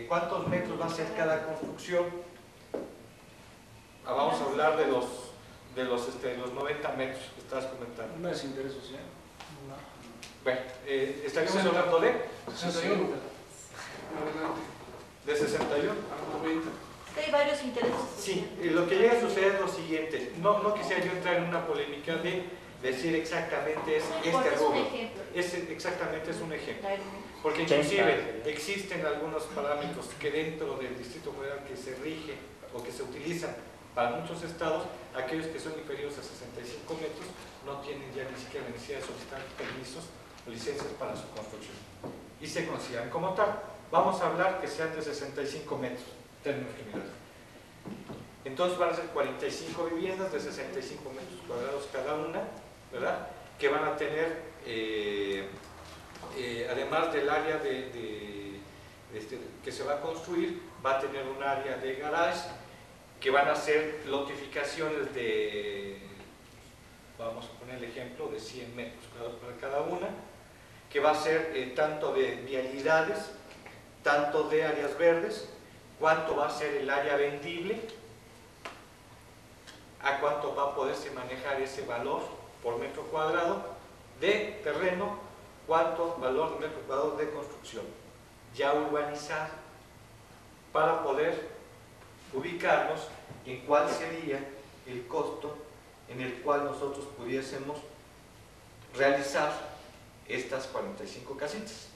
cuántos metros va a ser cada construcción. Vamos a hablar de los 90 metros que estabas comentando. No es interés social. Bueno, estaríamos hablando de 61. De 61 a 90. Hay varios intereses. Sí, lo que llega a suceder es lo siguiente. No quisiera yo entrar en una polémica de decir exactamente es este rubro. Exactamente es un ejemplo. Porque inclusive existen algunos parámetros que dentro del Distrito Federal que se rige o que se utilizan para muchos estados, aquellos que son inferiores a 65 metros no tienen ya ni siquiera la necesidad de solicitar permisos o licencias para su construcción y se consideran como tal. Vamos a hablar que sean de 65 metros, términos generales. Entonces van a ser 45 viviendas de 65 metros cuadrados cada una, ¿verdad? Que van a tener, además del área que se va a construir, va a tener un área de garage, que van a ser lotificaciones de, vamos a poner el ejemplo, de 100 metros cuadrados para cada una, que va a ser tanto de vialidades, tanto de áreas verdes, cuánto va a ser el área vendible, a cuánto va a poderse manejar ese valor por metro cuadrado de terreno, cuánto valor de metro cuadrado de construcción, ya urbanizado, para poder ubicarnos en cuál sería el costo en el cual nosotros pudiésemos realizar estas 45 casitas,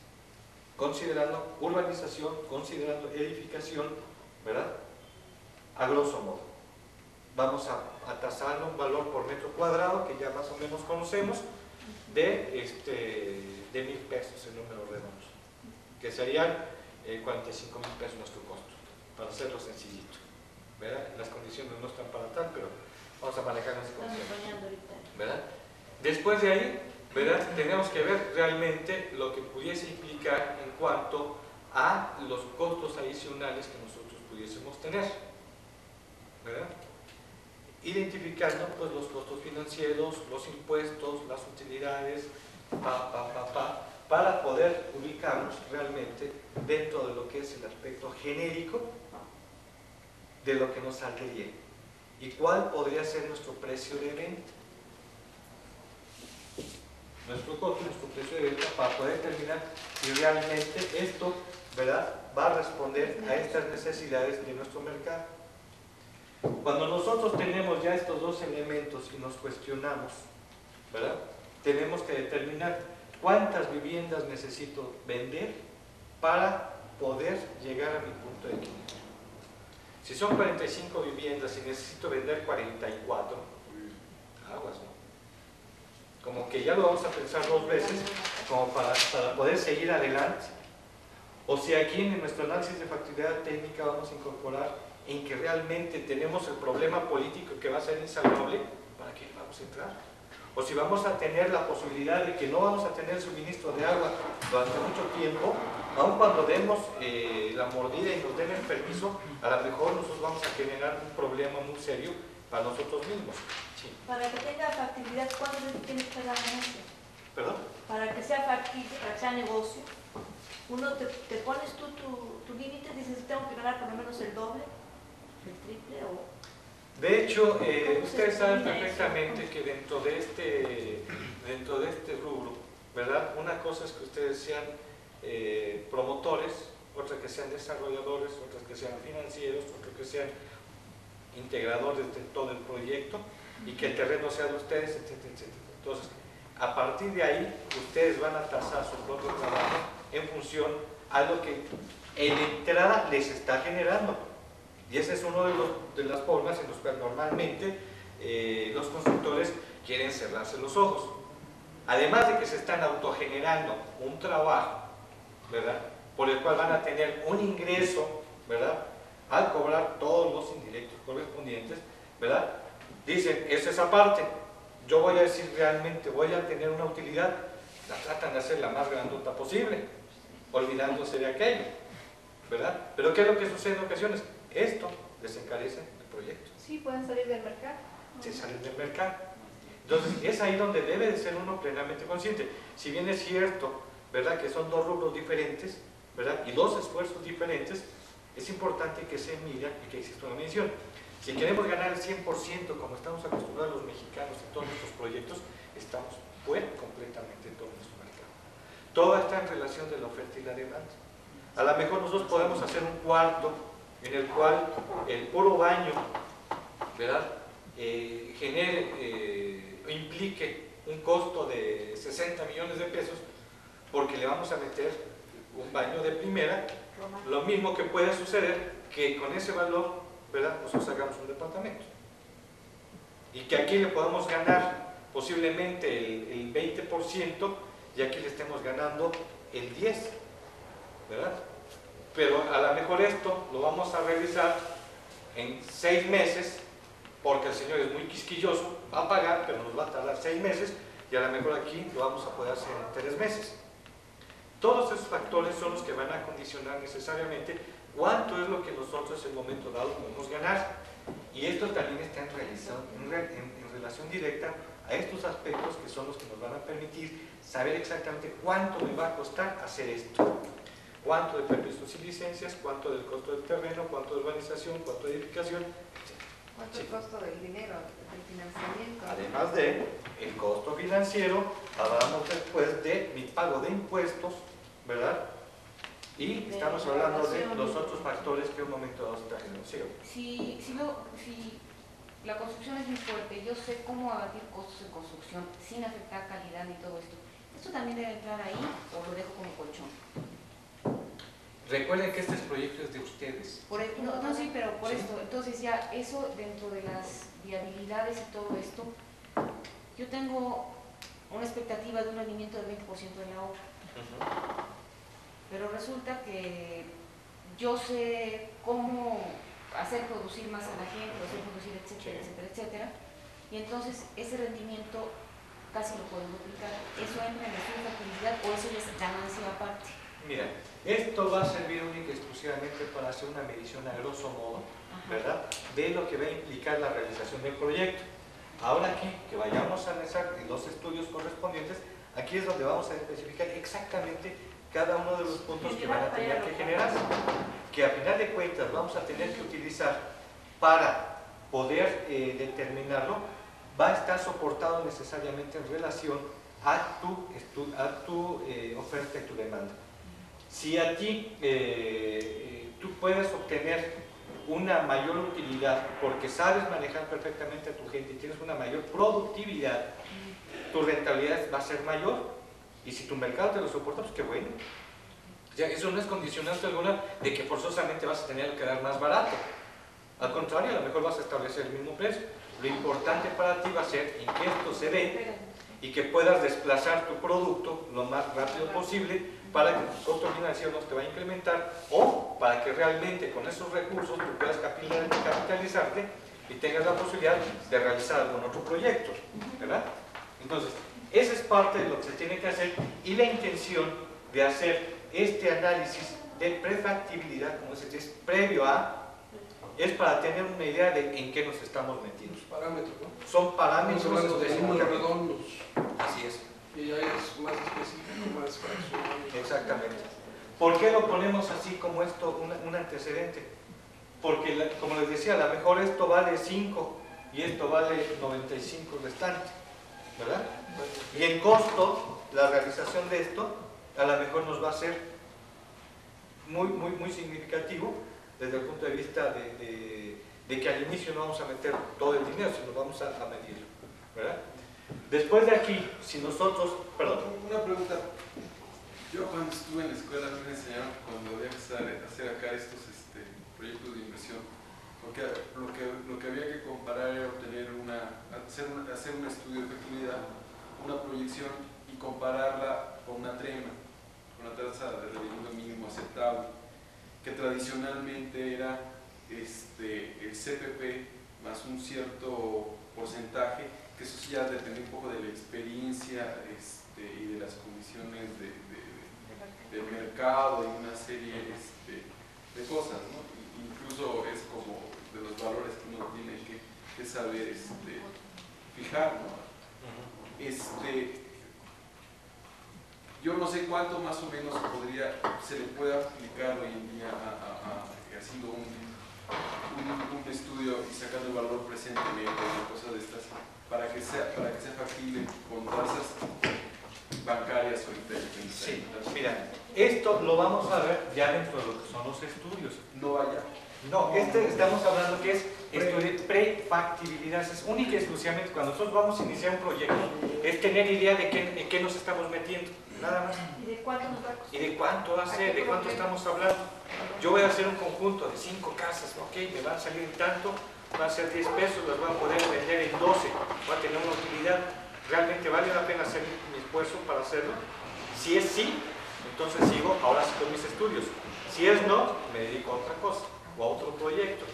considerando urbanización, considerando edificación, ¿verdad? A grosso modo. Vamos a tasar un valor por metro cuadrado que ya más o menos conocemos de 1,000 pesos en números redondos, que serían 45,000 pesos nuestro costo, para hacerlo sencillito, ¿verdad? Las condiciones no están para tal, pero vamos a manejar las condiciones, ¿verdad? Después de ahí, ¿verdad? Tenemos que ver realmente lo que pudiese implicar en cuanto a los costos adicionales que nosotros pudiésemos tener, ¿verdad? Identificando pues los costos financieros, los impuestos, las utilidades, para poder ubicarnos realmente dentro de lo que es el aspecto genérico de lo que nos saldría. ¿Y cuál podría ser nuestro precio de venta? Nuestro costo, nuestro precio de venta, para poder determinar si realmente esto, ¿verdad?, va a responder a estas necesidades de nuestro mercado. Cuando nosotros tenemos ya estos dos elementos y nos cuestionamos, ¿verdad?, tenemos que determinar cuántas viviendas necesito vender para poder llegar a mi punto de equilibrio. Si son 45 viviendas y necesito vender 44, aguas, ¿no? Como que ya lo vamos a pensar dos veces como para poder seguir adelante. O si aquí en nuestro análisis de factibilidad técnica vamos a incorporar en que realmente tenemos el problema político que va a ser insalvable, ¿para qué vamos a entrar? O si vamos a tener la posibilidad de que no vamos a tener suministro de agua durante mucho tiempo, aun cuando demos la mordida y nos den el permiso, a lo mejor nosotros vamos a generar un problema muy serio para nosotros mismos. Sí. Para que tenga factibilidad, ¿cuánto tiene que ser la ganancia? ¿Perdón? Para que sea factible, para que sea negocio, uno te pones tú tu límite, dices, tengo que ganar por lo menos el doble, el triple o... De hecho, ustedes saben perfectamente que dentro de este rubro, ¿verdad?, una cosa es que ustedes sean promotores, otra que sean desarrolladores, otras que sean financieros, otras que sean integradores de todo el proyecto y que el terreno sea de ustedes, etcétera, etcétera. Entonces, a partir de ahí, ustedes van a tasar su propio trabajo en función a lo que en entrada les está generando. Y esa es una de las formas en las cuales normalmente los constructores quieren cerrarse los ojos. Además de que se están autogenerando un trabajo, ¿verdad?, por el cual van a tener un ingreso, ¿verdad?, al cobrar todos los indirectos correspondientes, ¿verdad? Dicen, es esa parte, yo voy a decir realmente, voy a tener una utilidad, la tratan de hacer la más grandota posible, olvidándose de aquello, ¿verdad? Pero ¿qué es lo que sucede en ocasiones? Esto les encarece el proyecto. Sí, pueden salir del mercado. Se salen del mercado. Entonces, es ahí donde debe de ser uno plenamente consciente. Si bien es cierto, ¿verdad?, que son dos rubros diferentes, ¿verdad?, y dos esfuerzos diferentes, es importante que se mida y que exista una medición. Si queremos ganar el 100%, como estamos acostumbrados los mexicanos en todos nuestros proyectos, estamos fuera completamente de todo nuestro mercado. Todo está en relación de la oferta y la demanda. A lo mejor nosotros podemos hacer un cuarto en el cual el puro baño, ¿verdad?, implique un costo de 60 millones de pesos porque le vamos a meter un baño de primera. Lo mismo que puede suceder que con ese valor, ¿verdad?, nosotros hagamos un departamento y que aquí le podamos ganar posiblemente el 20% y aquí le estemos ganando el 10%, ¿verdad? Pero a lo mejor esto lo vamos a realizar en 6 meses porque el señor es muy quisquilloso, va a pagar, pero nos va a tardar 6 meses y a lo mejor aquí lo vamos a poder hacer en 3 meses. Todos esos factores son los que van a condicionar necesariamente cuánto es lo que nosotros en un momento dado podemos ganar. Y esto también está en relación directa a estos aspectos que son los que nos van a permitir saber exactamente cuánto me va a costar hacer esto. Cuánto de permisos y licencias, cuánto del costo del terreno, cuánto de urbanización, cuánto de edificación, etc. ¿Cuánto el costo del dinero, del financiamiento? Además de el costo financiero, hablamos después de mi pago de impuestos, ¿verdad? Y estamos hablando de los otros factores que en un momento dado se están generando. Si la construcción es muy fuerte, yo sé cómo abatir costos de construcción sin afectar calidad y todo esto. ¿Esto también debe entrar ahí o lo dejo como colchón? Recuerden que este proyecto es de ustedes. No, sí, pero por ¿sí? esto, entonces ya eso dentro de las viabilidades y todo esto, yo tengo una expectativa de un rendimiento del 20% de la obra. Pero resulta que yo sé cómo hacer producir más a la gente, hacer producir, etcétera, etcétera, etcétera, y entonces ese rendimiento casi lo puedo duplicar. ¿Eso entra en la factibilidad o eso ya es ganancia aparte? Mira, esto va a servir única y exclusivamente para hacer una medición a grosso modo, ¿verdad?, de lo que va a implicar la realización del proyecto. Ahora aquí, que vayamos a analizar los estudios correspondientes, aquí es donde vamos a especificar exactamente cada uno de los puntos que van a tener que generarse. Que a final de cuentas vamos a tener que utilizar para poder determinarlo va a estar soportado necesariamente en relación a tu oferta y tu demanda. Si a ti tú puedes obtener una mayor utilidad porque sabes manejar perfectamente a tu gente y tienes una mayor productividad, tu rentabilidad va a ser mayor, y si tu mercado te lo soporta, pues qué bueno. O sea, eso no es condicionante alguna de que forzosamente vas a tener que dar más barato. Al contrario, a lo mejor vas a establecer el mismo precio. Lo importante para ti va a ser en que esto se dé y que puedas desplazar tu producto lo más rápido posible para que tu costo financiero no te vaya a incrementar, o para que realmente con esos recursos tú puedas capitalizarte y tengas la posibilidad de realizar algún otro proyecto, ¿verdad? Entonces, esa es parte de lo que se tiene que hacer, y la intención de hacer este análisis de prefactibilidad, como se dice, previo a, es para tener una idea de en qué nos estamos metiendo. Los parámetros, ¿no? Son parámetros Estamos hablando de números específicamente. redondos. Así es. Y ya es más específico, más fraccionado. Exactamente. ¿Por qué lo ponemos así como esto, un antecedente? Porque, como les decía, a lo mejor esto vale 5 y esto vale 95 restante, ¿verdad? Y en costo, la realización de esto, a lo mejor nos va a ser muy significativo desde el punto de vista de que al inicio no vamos a meter todo el dinero, sino vamos a medirlo, ¿verdad? Después de aquí, si nosotros... Perdón. Una pregunta. Yo cuando estuve en la escuela me enseñaron cuando había que hacer acá estos proyectos de inversión, porque lo que había que comparar era hacer un estudio de efectividad, una proyección y compararla con una trema, con la tasa de rendimiento mínimo aceptable, que tradicionalmente era el CPP más un cierto porcentaje, que eso sí ya depende un poco de la experiencia y de las condiciones del mercado y una serie de cosas, ¿no? Incluso es como de los valores que uno tiene que saber fijar, ¿no? Yo no sé cuánto más o menos se le puede aplicar hoy en día haciendo un estudio y sacando el valor presentemente, una cosa de estas, para que sea factible con tasas bancarias ahorita. Sí, mira, esto lo vamos a ver ya dentro de lo que son los estudios. No vaya. No, estamos hablando que es estudio de prefactibilidad, es única y exclusivamente cuando nosotros vamos a iniciar un proyecto, es tener idea de en qué nos estamos metiendo, nada más. ¿Y de cuánto nos va a costar? ¿Y de cuánto va a ser? ¿De cuánto estamos hablando? Yo voy a hacer un conjunto de 5 casas, ok, me van a salir tanto, van a ser 10 pesos, las voy a poder vender en 12, voy a tener una utilidad. ¿Realmente vale la pena hacer mi esfuerzo para hacerlo? Si es sí, entonces sigo ahora sí con mis estudios. Si es no, me dedico a otra cosa o a otro proyecto.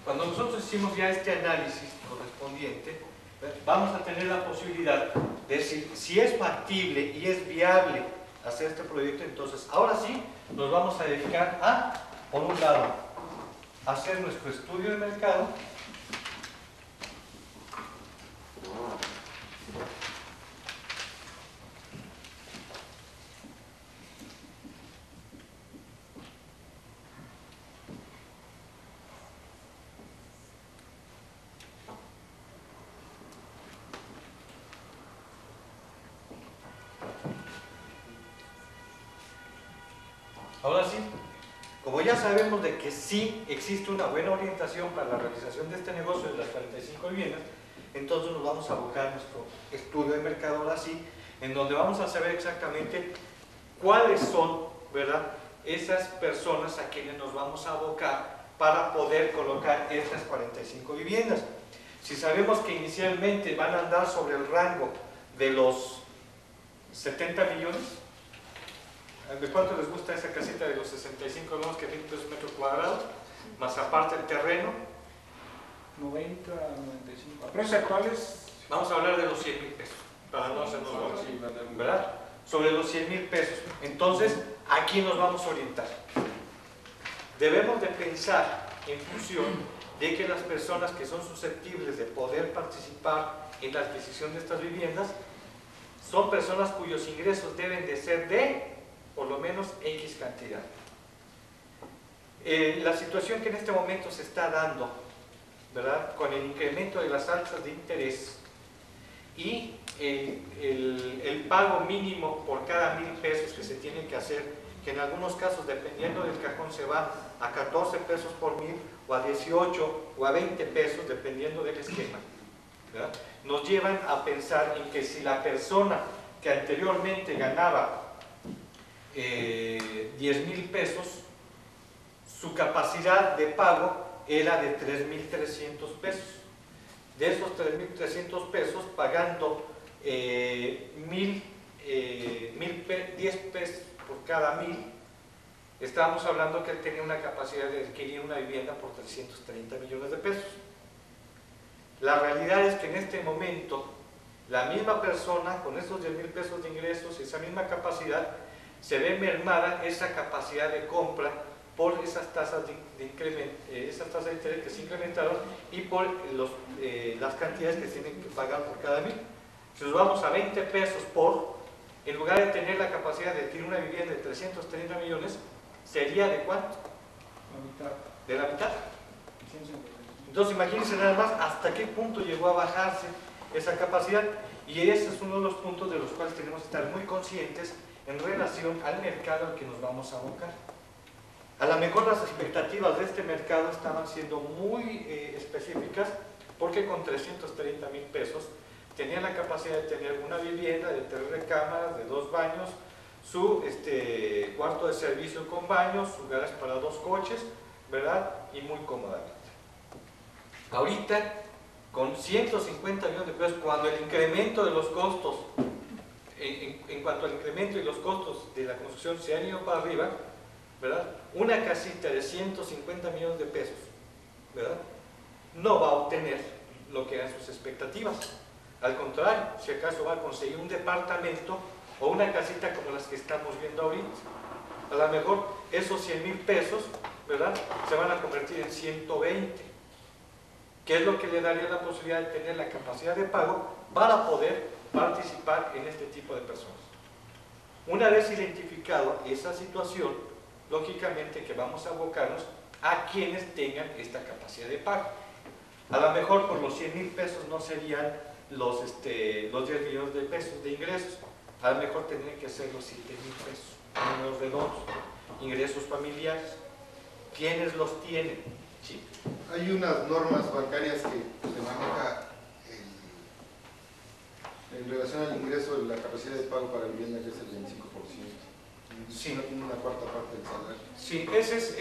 Cuando nosotros hicimos ya este análisis correspondiente, vamos a tener la posibilidad de decir si es factible y es viable hacer este proyecto. Entonces ahora sí nos vamos a dedicar a, por un lado, hacer nuestro estudio de mercado. Ahora sí, como ya sabemos de que sí existe una buena orientación para la realización de este negocio de las 45 viviendas, entonces nos vamos a abocar a nuestro estudio de mercado ahora sí, en donde vamos a saber exactamente cuáles son, ¿verdad?, esas personas a quienes nos vamos a abocar para poder colocar estas 45 viviendas. Si sabemos que inicialmente van a andar sobre el rango de los 70 millones, ¿de cuánto les gusta esa casita de los 65 millones que 1,000 pesos metro cuadrado? Más aparte el terreno. 90, 95. ¿A precios actuales? Vamos a hablar de los 100,000 pesos, para no hacernos bolas, ¿verdad? Sobre los 100,000 pesos. Entonces, aquí nos vamos a orientar. Debemos de pensar en función de que las personas que son susceptibles de poder participar en la adquisición de estas viviendas son personas cuyos ingresos deben de ser de por lo menos X cantidad. La situación que en este momento se está dando, ¿verdad?, con el incremento de las tasas de interés y el pago mínimo por cada 1,000 pesos que se tiene que hacer, que en algunos casos, dependiendo del cajón, se va a 14 pesos por 1,000 o a 18 o a 20 pesos, dependiendo del esquema, ¿verdad?, nos llevan a pensar en que si la persona que anteriormente ganaba 10,000 pesos, su capacidad de pago era de 3,300 pesos. De esos 3,300 pesos, pagando 10 pesos por cada 1,000, estábamos hablando que él tenía una capacidad de adquirir una vivienda por 330 millones de pesos. La realidad es que en este momento, la misma persona con esos 10,000 pesos de ingresos, esa misma capacidad, se ve mermada esa capacidad de compra por esas tasas de incremento, esas tasas de interés que se incrementaron y por las cantidades que tienen que pagar por cada 1,000. Si nos vamos a 20 pesos en lugar de tener la capacidad de adquirir una vivienda de 330 millones, ¿sería de cuánto? La mitad. ¿De la mitad? 150. Entonces imagínense nada más hasta qué punto llegó a bajarse esa capacidad, y ese es uno de los puntos de los cuales tenemos que estar muy conscientes en relación al mercado al que nos vamos a abocar. A lo mejor las expectativas de este mercado estaban siendo muy específicas, porque con 330,000 pesos tenía la capacidad de tener una vivienda de 3 recámaras, de 2 baños, su cuarto de servicio con baños, su garaje para 2 coches, ¿verdad? Y muy cómodamente. Ahorita, con 150 millones de pesos, cuando el incremento de los costos, en cuanto al incremento de los costos de la construcción se han ido para arriba, ¿verdad?, una casita de 150 millones de pesos, ¿verdad?, no va a obtener lo que eran sus expectativas. Al contrario, si acaso va a conseguir un departamento o una casita como las que estamos viendo ahorita. A lo mejor esos 100,000 pesos, ¿verdad?, se van a convertir en 120, que es lo que le daría la posibilidad de tener la capacidad de pago para poder participar en este tipo de personas. Una vez identificado esa situación, lógicamente que vamos a abocarnos a quienes tengan esta capacidad de pago. A lo mejor por los 100,000 pesos no serían los 10 millones de pesos de ingresos, a lo mejor tendrían que ser los 7,000 pesos, números redondos, ingresos familiares. ¿Quiénes los tienen? Sí. Hay unas normas bancarias que se maneja en relación al ingreso de la capacidad de pago para vivienda, que es el 25%. Sí. Una cuarta parte del salario. Sí, esa es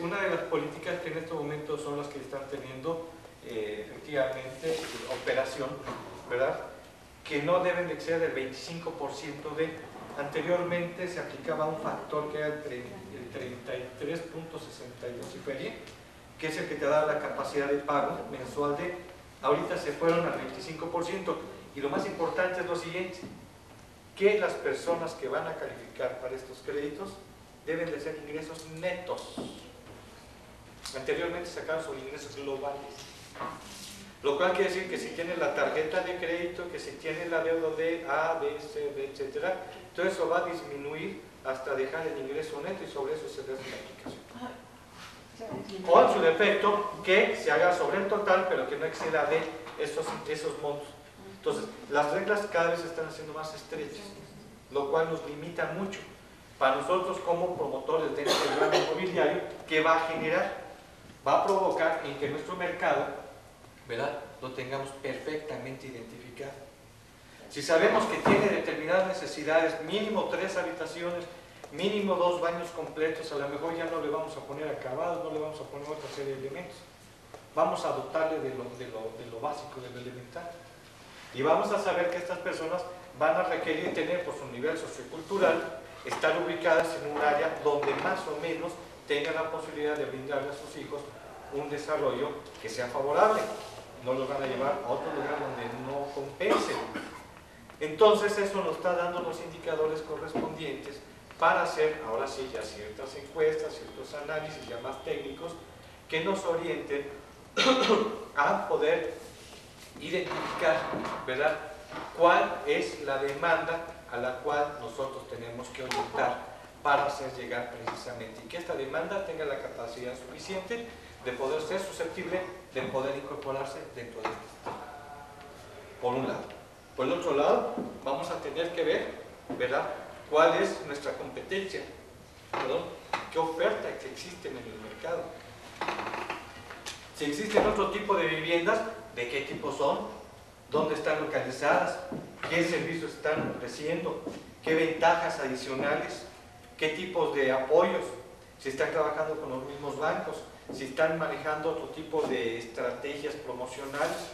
una de las políticas que en este momento son las que están teniendo efectivamente operación, ¿verdad?, que no deben de exceder el 25% de... Anteriormente se aplicaba un factor que era el 33.62 y feria, que es el que te da la capacidad de pago mensual de... Ahorita se fueron al 25%, y lo más importante es lo siguiente, que las personas que van a calificar para estos créditos deben de ser ingresos netos. Anteriormente sacaban sus ingresos globales, lo cual quiere decir que si tienes la tarjeta de crédito, que si tienes la deuda de A, B, C, D, etcétera, todo eso va a disminuir hasta dejar el ingreso neto, y sobre eso se hace la aplicación. O en su defecto, que se haga sobre el total, pero que no exceda de esos montos. Entonces, las reglas cada vez se están haciendo más estrechas, lo cual nos limita mucho para nosotros como promotores de este gran inmobiliario, que va a generar, va a provocar en que nuestro mercado, ¿verdad?, lo tengamos perfectamente identificado. Si sabemos que tiene determinadas necesidades, mínimo 3 habitaciones, mínimo 2 baños completos, a lo mejor ya no le vamos a poner acabados, no le vamos a poner otra serie de elementos. Vamos a dotarle de lo básico, de lo elemental. Y vamos a saber que estas personas van a requerir tener, por su nivel sociocultural, estar ubicadas en un área donde más o menos tengan la posibilidad de brindarle a sus hijos un desarrollo que sea favorable. No los van a llevar a otro lugar donde no compensen. Entonces eso nos está dando los indicadores correspondientes para hacer, ahora sí, ya ciertas encuestas, ciertos análisis ya más técnicos que nos orienten a poder identificar, ¿verdad?, cuál es la demanda a la cual nosotros tenemos que orientar para hacer llegar precisamente y que esta demanda tenga la capacidad suficiente de poder ser susceptible de poder incorporarse dentro de este sistema. Por un lado. Por el otro lado, vamos a tener que ver, ¿verdad?, cuál es nuestra competencia, perdón, qué oferta que existe en el mercado. Si existen otro tipo de viviendas, ¿de qué tipo son? ¿Dónde están localizadas? ¿Qué servicios están ofreciendo? ¿Qué ventajas adicionales? ¿Qué tipos de apoyos? Si están trabajando con los mismos bancos, si están manejando otro tipo de estrategias promocionales,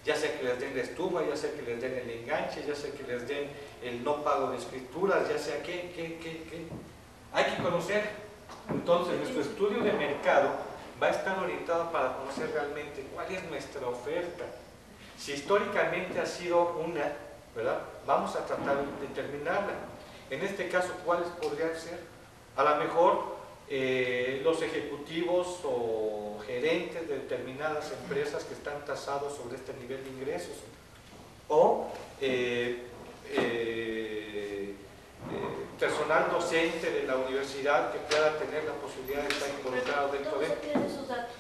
ya sea que les den la estufa, ya sea que les den el enganche, ya sea que les den el no pago de escrituras, ya sea qué. Hay que conocer. Entonces, nuestro estudio de mercado va a estar orientado para conocer realmente cuál es nuestra oferta. Si históricamente ha sido una, ¿verdad?, vamos a tratar de determinarla. En este caso, ¿cuáles podrían ser? A lo mejor los ejecutivos o gerentes de determinadas empresas que están tasados sobre este nivel de ingresos, o personal docente de la universidad que pueda tener la posibilidad de estar involucrado dentro de... ¿Dónde se tienen esos datos?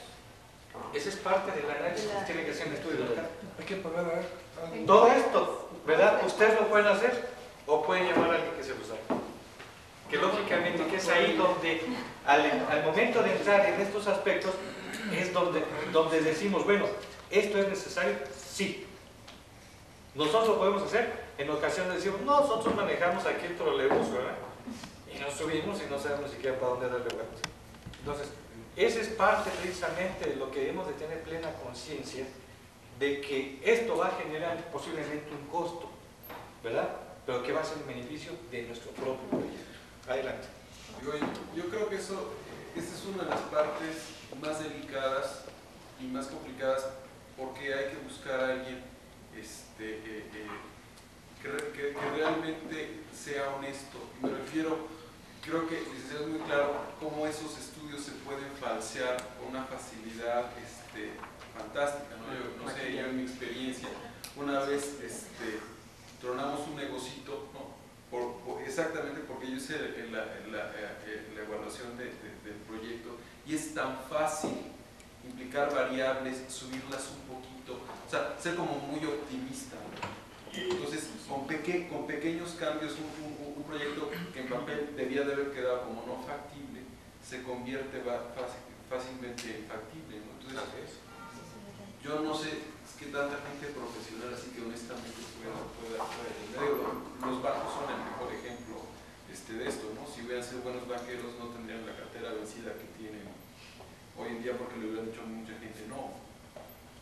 Ese es parte del análisis que tiene que hacer el estudio local. Hay que pagar a ver. Todo esto, ¿verdad? Ustedes lo pueden hacer o pueden llamar a alguien que se los haga. Que lógicamente que es ahí donde al momento de entrar en estos aspectos es donde decimos, bueno, ¿esto es necesario? Sí. Nosotros lo podemos hacer. En ocasiones decimos, nosotros manejamos aquí el trolebús, ¿verdad? Y nos subimos y no sabemos ni siquiera para dónde darle vuelta. Entonces, esa es parte precisamente de lo que hemos de tener plena conciencia de que esto va a generar posiblemente un costo, ¿verdad? Pero que va a ser en beneficio de nuestro propio proyecto. Adelante. Yo creo que esta es una de las partes más delicadas y más complicadas porque hay que buscar a alguien que realmente sea honesto. Y me refiero, creo que es muy claro cómo esos estudios se pueden falsear con una facilidad fantástica, ¿no? Yo no sé, yo en mi experiencia, una vez tronamos un negocito, ¿no? Exactamente porque yo hice la evaluación del proyecto y es tan fácil implicar variables, subirlas un poquito, o sea, ser como muy optimista, ¿no? Entonces, con pequeños cambios, un proyecto que en papel debía de haber quedado como no factible, se convierte fácilmente en factible, ¿no? Entonces, yo no sé qué tanta gente profesional así que honestamente pueda entender. Los bancos son el mejor ejemplo de esto, ¿no? Si hubieran sido buenos banqueros no tendrían la cartera vencida que tienen hoy en día porque le hubieran dicho a mucha gente no.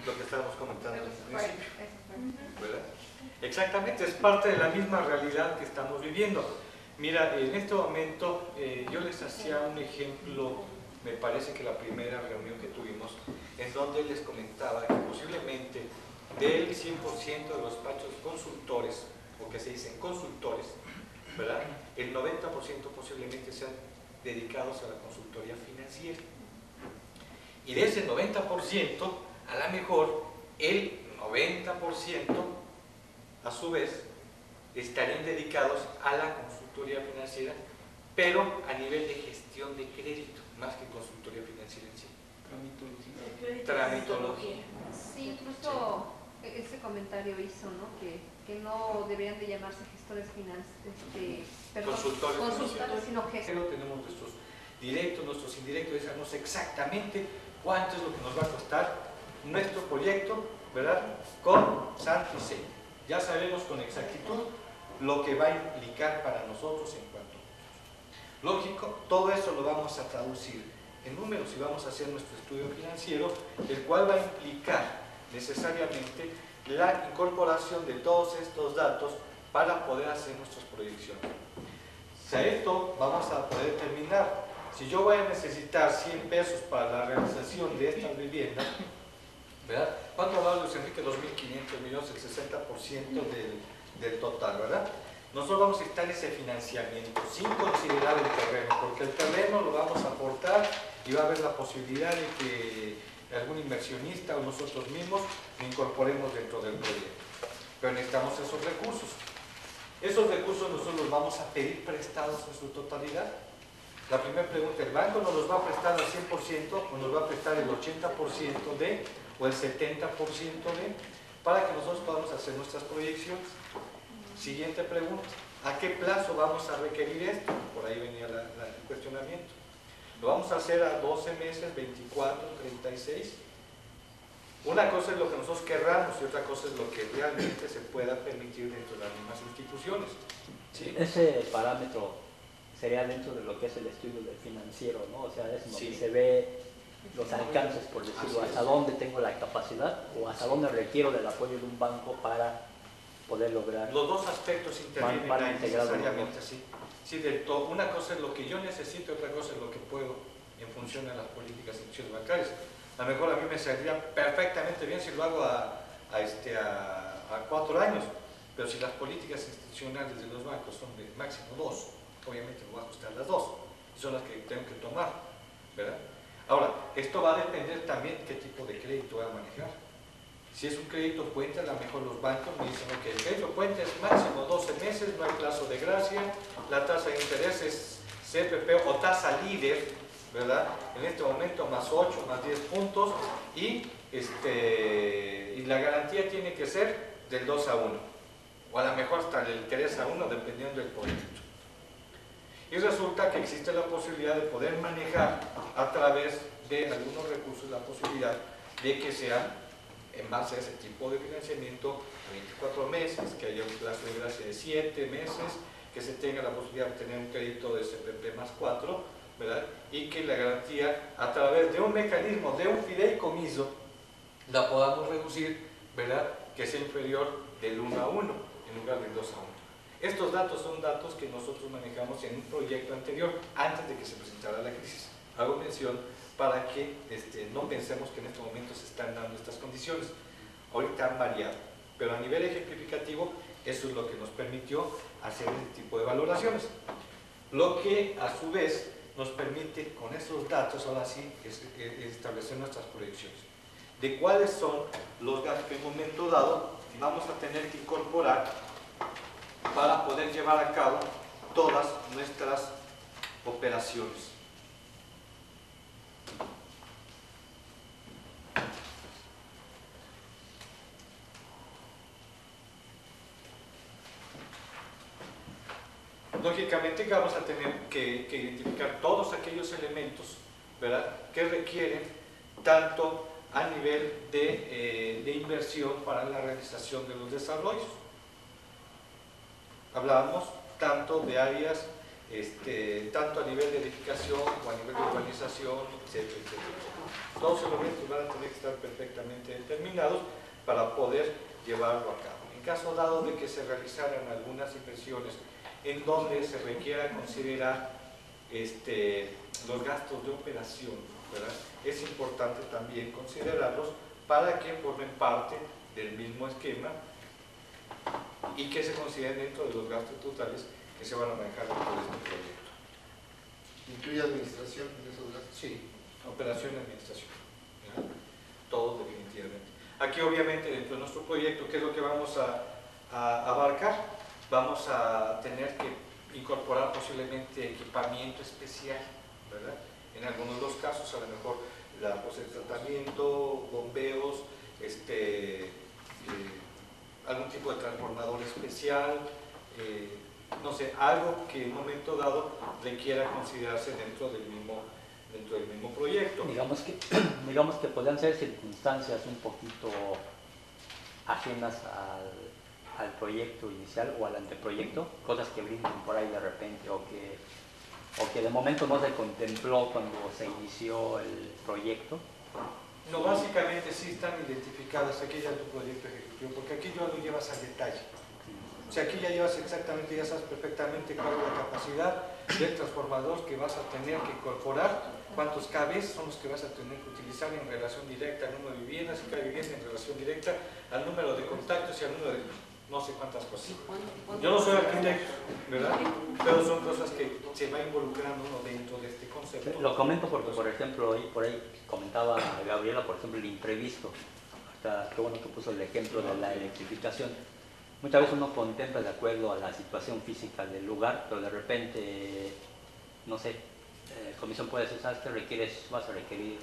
Lo que estábamos comentando al principio, ¿verdad? Exactamente, es parte de la misma realidad que estamos viviendo. Mira, en este momento yo les hacía un ejemplo, me parece que la primera reunión que tuvimos, en donde les comentaba que posiblemente del 100% de los despachos consultores, o que se dicen consultores, ¿verdad?, el 90% posiblemente sean dedicados a la consultoría financiera. Y de ese 90%, a lo mejor el 90% a su vez estarían dedicados a la consultoría financiera, pero a nivel de gestión de crédito, más que consultoría financiera en sí. Tramitología. Sí, incluso ese comentario hizo, ¿no? Que no deberían de llamarse gestores consultores, sino gestores. Tenemos nuestros directos, nuestros indirectos, sabemos exactamente cuánto es lo que nos va a costar nuestro proyecto, ¿verdad?, con santo y seña. Ya sabemos con exactitud lo que va a implicar para nosotros en cuanto a costos. Lógico, todo eso lo vamos a traducir en números y vamos a hacer nuestro estudio financiero, el cual va a implicar necesariamente la incorporación de todos estos datos para poder hacer nuestras proyecciones. Si a esto vamos a poder determinar, si yo voy a necesitar 100 pesos para la realización de estas viviendas, ¿verdad? ¿Cuánto hablaba Luis Enrique? 2.500 millones, el 60% del total, ¿verdad? Nosotros vamos a necesitar ese financiamiento sin considerar el terreno, porque el terreno lo vamos a aportar y va a haber la posibilidad de que algún inversionista o nosotros mismos lo incorporemos dentro del proyecto. Pero necesitamos esos recursos. Esos recursos nosotros los vamos a pedir prestados en su totalidad. La primera pregunta, ¿el banco nos los va a prestar al 100% o nos va a prestar el 80% de o el 70% de, para que nosotros podamos hacer nuestras proyecciones? Siguiente pregunta, ¿a qué plazo vamos a requerir esto? Por ahí venía el cuestionamiento. ¿Lo vamos a hacer a 12 meses, 24, 36? Una cosa es lo que nosotros querramos y otra cosa es lo que realmente se pueda permitir dentro de las mismas instituciones. ¿Sí? Ese parámetro sería dentro de lo que es el estudio del financiero, ¿no? O sea, es donde Sí. se ve los alcances, por decirlo, hasta dónde tengo la capacidad o hasta dónde requiero del apoyo de un banco para poder lograr. Los dos aspectos intervienen van ahí integrados necesariamente, sí. Sí, del todo. Una cosa es lo que yo necesito, otra cosa es lo que puedo en función de las políticas e instituciones bancarias. A lo mejor a mí me saldría perfectamente bien si lo hago a 4 años, pero si las políticas institucionales de los bancos son de máximo 2, obviamente me voy a ajustar las 2, y son las que tengo que tomar, ¿verdad? Ahora, esto va a depender también qué tipo de crédito voy a manejar. Si es un crédito puente, a lo mejor los bancos me dicen que el crédito puente es máximo 12 meses, no hay plazo de gracia, la tasa de interés es CPP o tasa líder, ¿verdad? En este momento más 8, más 10 puntos y la garantía tiene que ser del 2 a 1 o a lo mejor hasta el 3 a 1 dependiendo del proyecto. Y resulta que existe la posibilidad de poder manejar a través de algunos recursos la posibilidad de que sean en base a ese tipo de financiamiento 24 meses, que haya un plazo de gracia de 7 meses, que se tenga la posibilidad de obtener un crédito de CPP más 4, ¿verdad? Y que la garantía a través de un mecanismo, de un fideicomiso, la podamos reducir, ¿verdad? Que sea inferior del 1 a 1 en lugar del 2 a 1. Estos datos son datos que nosotros manejamos en un proyecto anterior, antes de que se presentara la crisis. Hago mención para que no pensemos que en este momento se están dando estas condiciones. Ahorita han variado, pero a nivel ejemplificativo eso es lo que nos permitió hacer este tipo de valoraciones. Lo que a su vez nos permite con esos datos ahora sí establecer nuestras proyecciones de cuáles son los gastos que en un momento dado vamos a tener que incorporar para poder llevar a cabo todas nuestras operaciones. Lógicamente que vamos a tener que identificar todos aquellos elementos, ¿verdad?, que requieren tanto a nivel de inversión para la realización de los desarrollos. Hablábamos tanto de áreas, tanto a nivel de edificación o a nivel de urbanización, etcétera, etcétera. Todos los elementos van a tener que estar perfectamente determinados para poder llevarlo a cabo. En caso dado de que se realizaran algunas inversiones en donde se requiera considerar los gastos de operación, ¿verdad?, es importante también considerarlos para que formen parte del mismo esquema y que se consideren dentro de los gastos totales que se van a manejar dentro de este proyecto. ¿Incluye administración en esos gastos? Sí, operación y administración, ¿ya? Todo definitivamente. Aquí obviamente dentro de nuestro proyecto, ¿qué es lo que vamos a abarcar? Vamos a tener que incorporar posiblemente equipamiento especial, ¿verdad? En algunos de los casos, a lo mejor la pose de tratamiento, bombeos, algún tipo de transformador especial, no sé, algo que en un momento dado requiera considerarse dentro del mismo proyecto. Digamos que podrían ser circunstancias un poquito ajenas al proyecto inicial o al anteproyecto, cosas que brindan por ahí de repente o que de momento no se contempló cuando se inició el proyecto. No, básicamente sí están identificadas, aquí ya es tu proyecto ejecutivo, porque aquí ya lo llevas al detalle. O sea, aquí ya llevas exactamente, ya sabes perfectamente cuál es la capacidad del transformador que vas a tener que incorporar, cuántos kV son los que vas a tener que utilizar en relación directa al número de viviendas y cada vivienda en relación directa al número de contactos y al número de no sé cuántas cosas. Yo no soy arquitecto, ¿verdad? Pero son cosas que se va involucrando uno dentro de este concepto. Lo comento porque, por ejemplo, por ahí comentaba Gabriela, por ejemplo, el imprevisto. Hasta qué bueno que puso el ejemplo de la electrificación. muchas veces uno contempla de acuerdo a la situación física del lugar, pero de repente, no sé, la comisión puede decir, ¿sabes qué requieres? Vas a requerir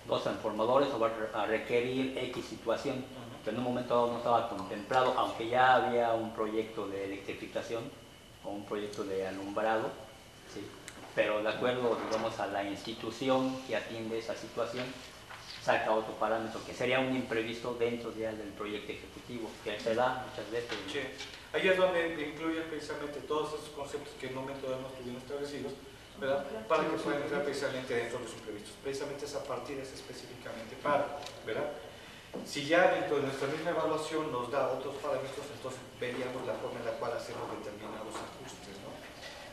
2 transformadores o vas a requerir X situación, que en un momento dado no estaba contemplado, aunque ya había un proyecto de electrificación o un proyecto de alumbrado, ¿sí? Pero de acuerdo, digamos, a la institución que atiende esa situación, saca otro parámetro que sería un imprevisto dentro ya del proyecto ejecutivo, que se da muchas veces. Sí. Ahí es donde incluye precisamente todos esos conceptos que en un momento dado no estuvieron establecidos, ¿verdad? Para que puedan entrar precisamente dentro de los imprevistos. Precisamente esa partida es específicamente para, ¿verdad? Si ya dentro de nuestra misma evaluación nos da otros parámetros, entonces veríamos la forma en la cual hacemos determinados ajustes, ¿no?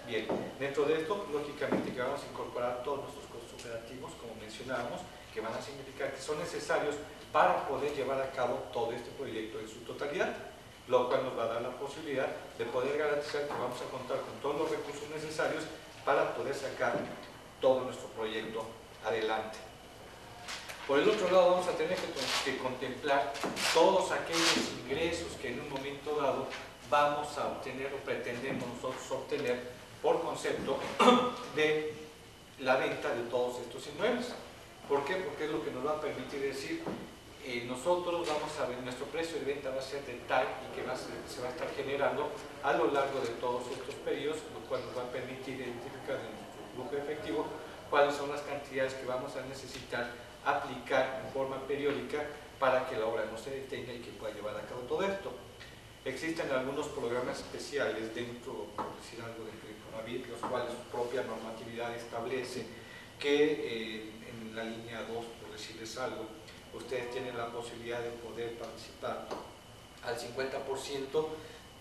Bien, dentro de esto, lógicamente que vamos a incorporar todos nuestros costos operativos, como mencionábamos, que van a significar que son necesarios para poder llevar a cabo todo este proyecto en su totalidad, lo cual nos va a dar la posibilidad de poder garantizar que vamos a contar con todos los recursos necesarios para poder sacar todo nuestro proyecto adelante. Por el otro lado, vamos a tener que contemplar todos aquellos ingresos que en un momento dado vamos a obtener o pretendemos nosotros obtener por concepto de la venta de todos estos inmuebles. ¿Por qué? Porque es lo que nos va a permitir decir, nosotros vamos a ver, nuestro precio de venta va a ser de tal y que se va a estar generando a lo largo de todos estos periodos, lo cual nos va a permitir identificar en nuestro flujo efectivo cuáles son las cantidades que vamos a necesitar aplicar en forma periódica para que la obra no se detenga y que pueda llevar a cabo todo esto. Existen algunos programas especiales dentro, por decir algo, del Infonavit, los cuales su propia normatividad establece que en la línea 2, por decirles algo, ustedes tienen la posibilidad de poder participar al 50%,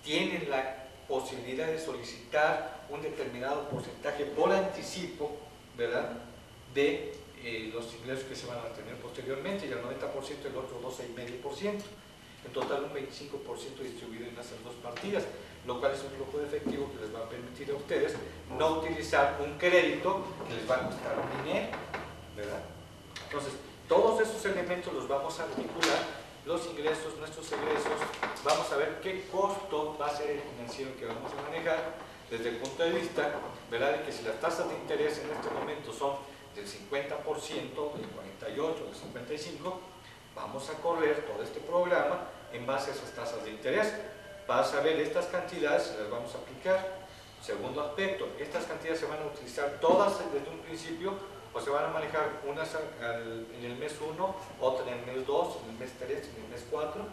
tienen la posibilidad de solicitar un determinado porcentaje por anticipo, ¿verdad?, de los ingresos que se van a tener posteriormente, y al 90% el otro 12,5%. En total un 25% distribuido en esas 2 partidas, lo cual es un flujo de efectivo que les va a permitir a ustedes no utilizar un crédito que les va a costar un dinero, ¿verdad? Entonces, todos esos elementos los vamos a articular, los ingresos, nuestros egresos, vamos a ver qué costo va a ser el financiero que vamos a manejar desde el punto de vista, ¿verdad?, de que si las tasas de interés en este momento son del 50%, del 48%, del 55%, vamos a correr todo este programa en base a esas tasas de interés. Para saber estas cantidades se las vamos a aplicar. Segundo aspecto, estas cantidades se van a utilizar todas desde un principio o se van a manejar unas en el mes 1, otras en el mes 2, en el mes 3, en el mes 4,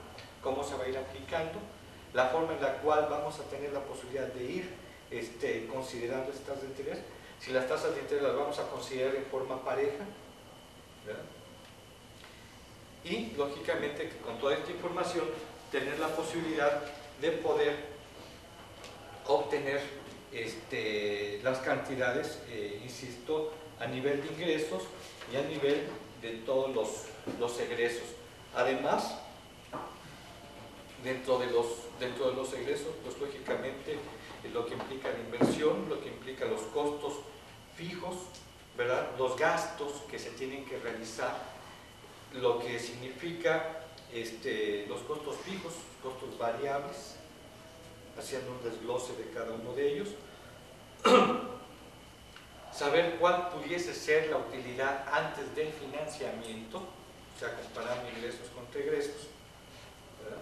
cómo se va a ir aplicando, la forma en la cual vamos a tener la posibilidad de ir considerando estas tasas de interés. Si las tasas de interés las vamos a considerar en forma pareja, ¿verdad? Y lógicamente con toda esta información tener la posibilidad de poder obtener las cantidades, insisto, a nivel de ingresos y a nivel de todos los egresos. Además, dentro de los egresos, pues lógicamente lo que implica la inversión, lo que implica los costos fijos, ¿verdad?, los gastos que se tienen que realizar, lo que significa los costos fijos, costos variables, haciendo un desglose de cada uno de ellos, saber cuál pudiese ser la utilidad antes del financiamiento, o sea, comparando ingresos contra egresos, ¿verdad?,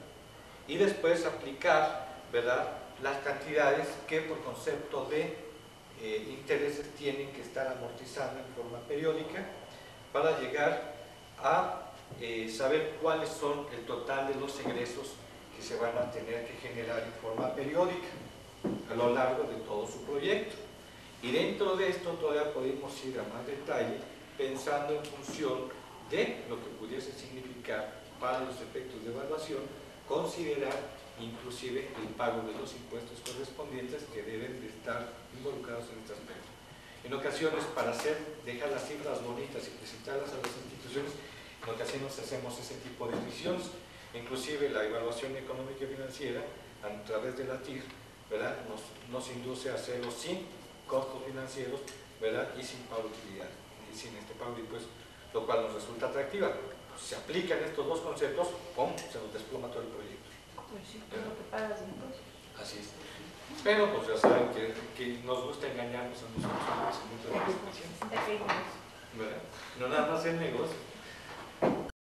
y después aplicar, ¿verdad?, las cantidades que por concepto de intereses tienen que estar amortizando en forma periódica para llegar a saber cuáles son el total de los egresos que se van a tener que generar en forma periódica a lo largo de todo su proyecto. Y dentro de esto todavía podemos ir a más detalle pensando en función de lo que pudiese significar para los efectos de evaluación considerar inclusive el pago de los impuestos correspondientes que deben de estar involucrados en este aspecto. En ocasiones, para dejar las cifras bonitas y presentarlas a las instituciones, en ocasiones hacemos ese tipo de decisiones. Inclusive la evaluación económica y financiera, a través de la TIR, ¿verdad?, nos induce a hacerlo sin costos financieros, ¿verdad?, y sin pago de utilidad, y sin pago de impuestos, lo cual nos resulta atractiva. Se aplican estos dos conceptos, ¡pum!, se nos desploma todo el proyecto. Pues sí, lo que pagas impuestos. Así es. Pero pues ya saben que nos gusta engañarnos a nosotros mismos en muchas veces, ¿verdad? No nada más el negocio.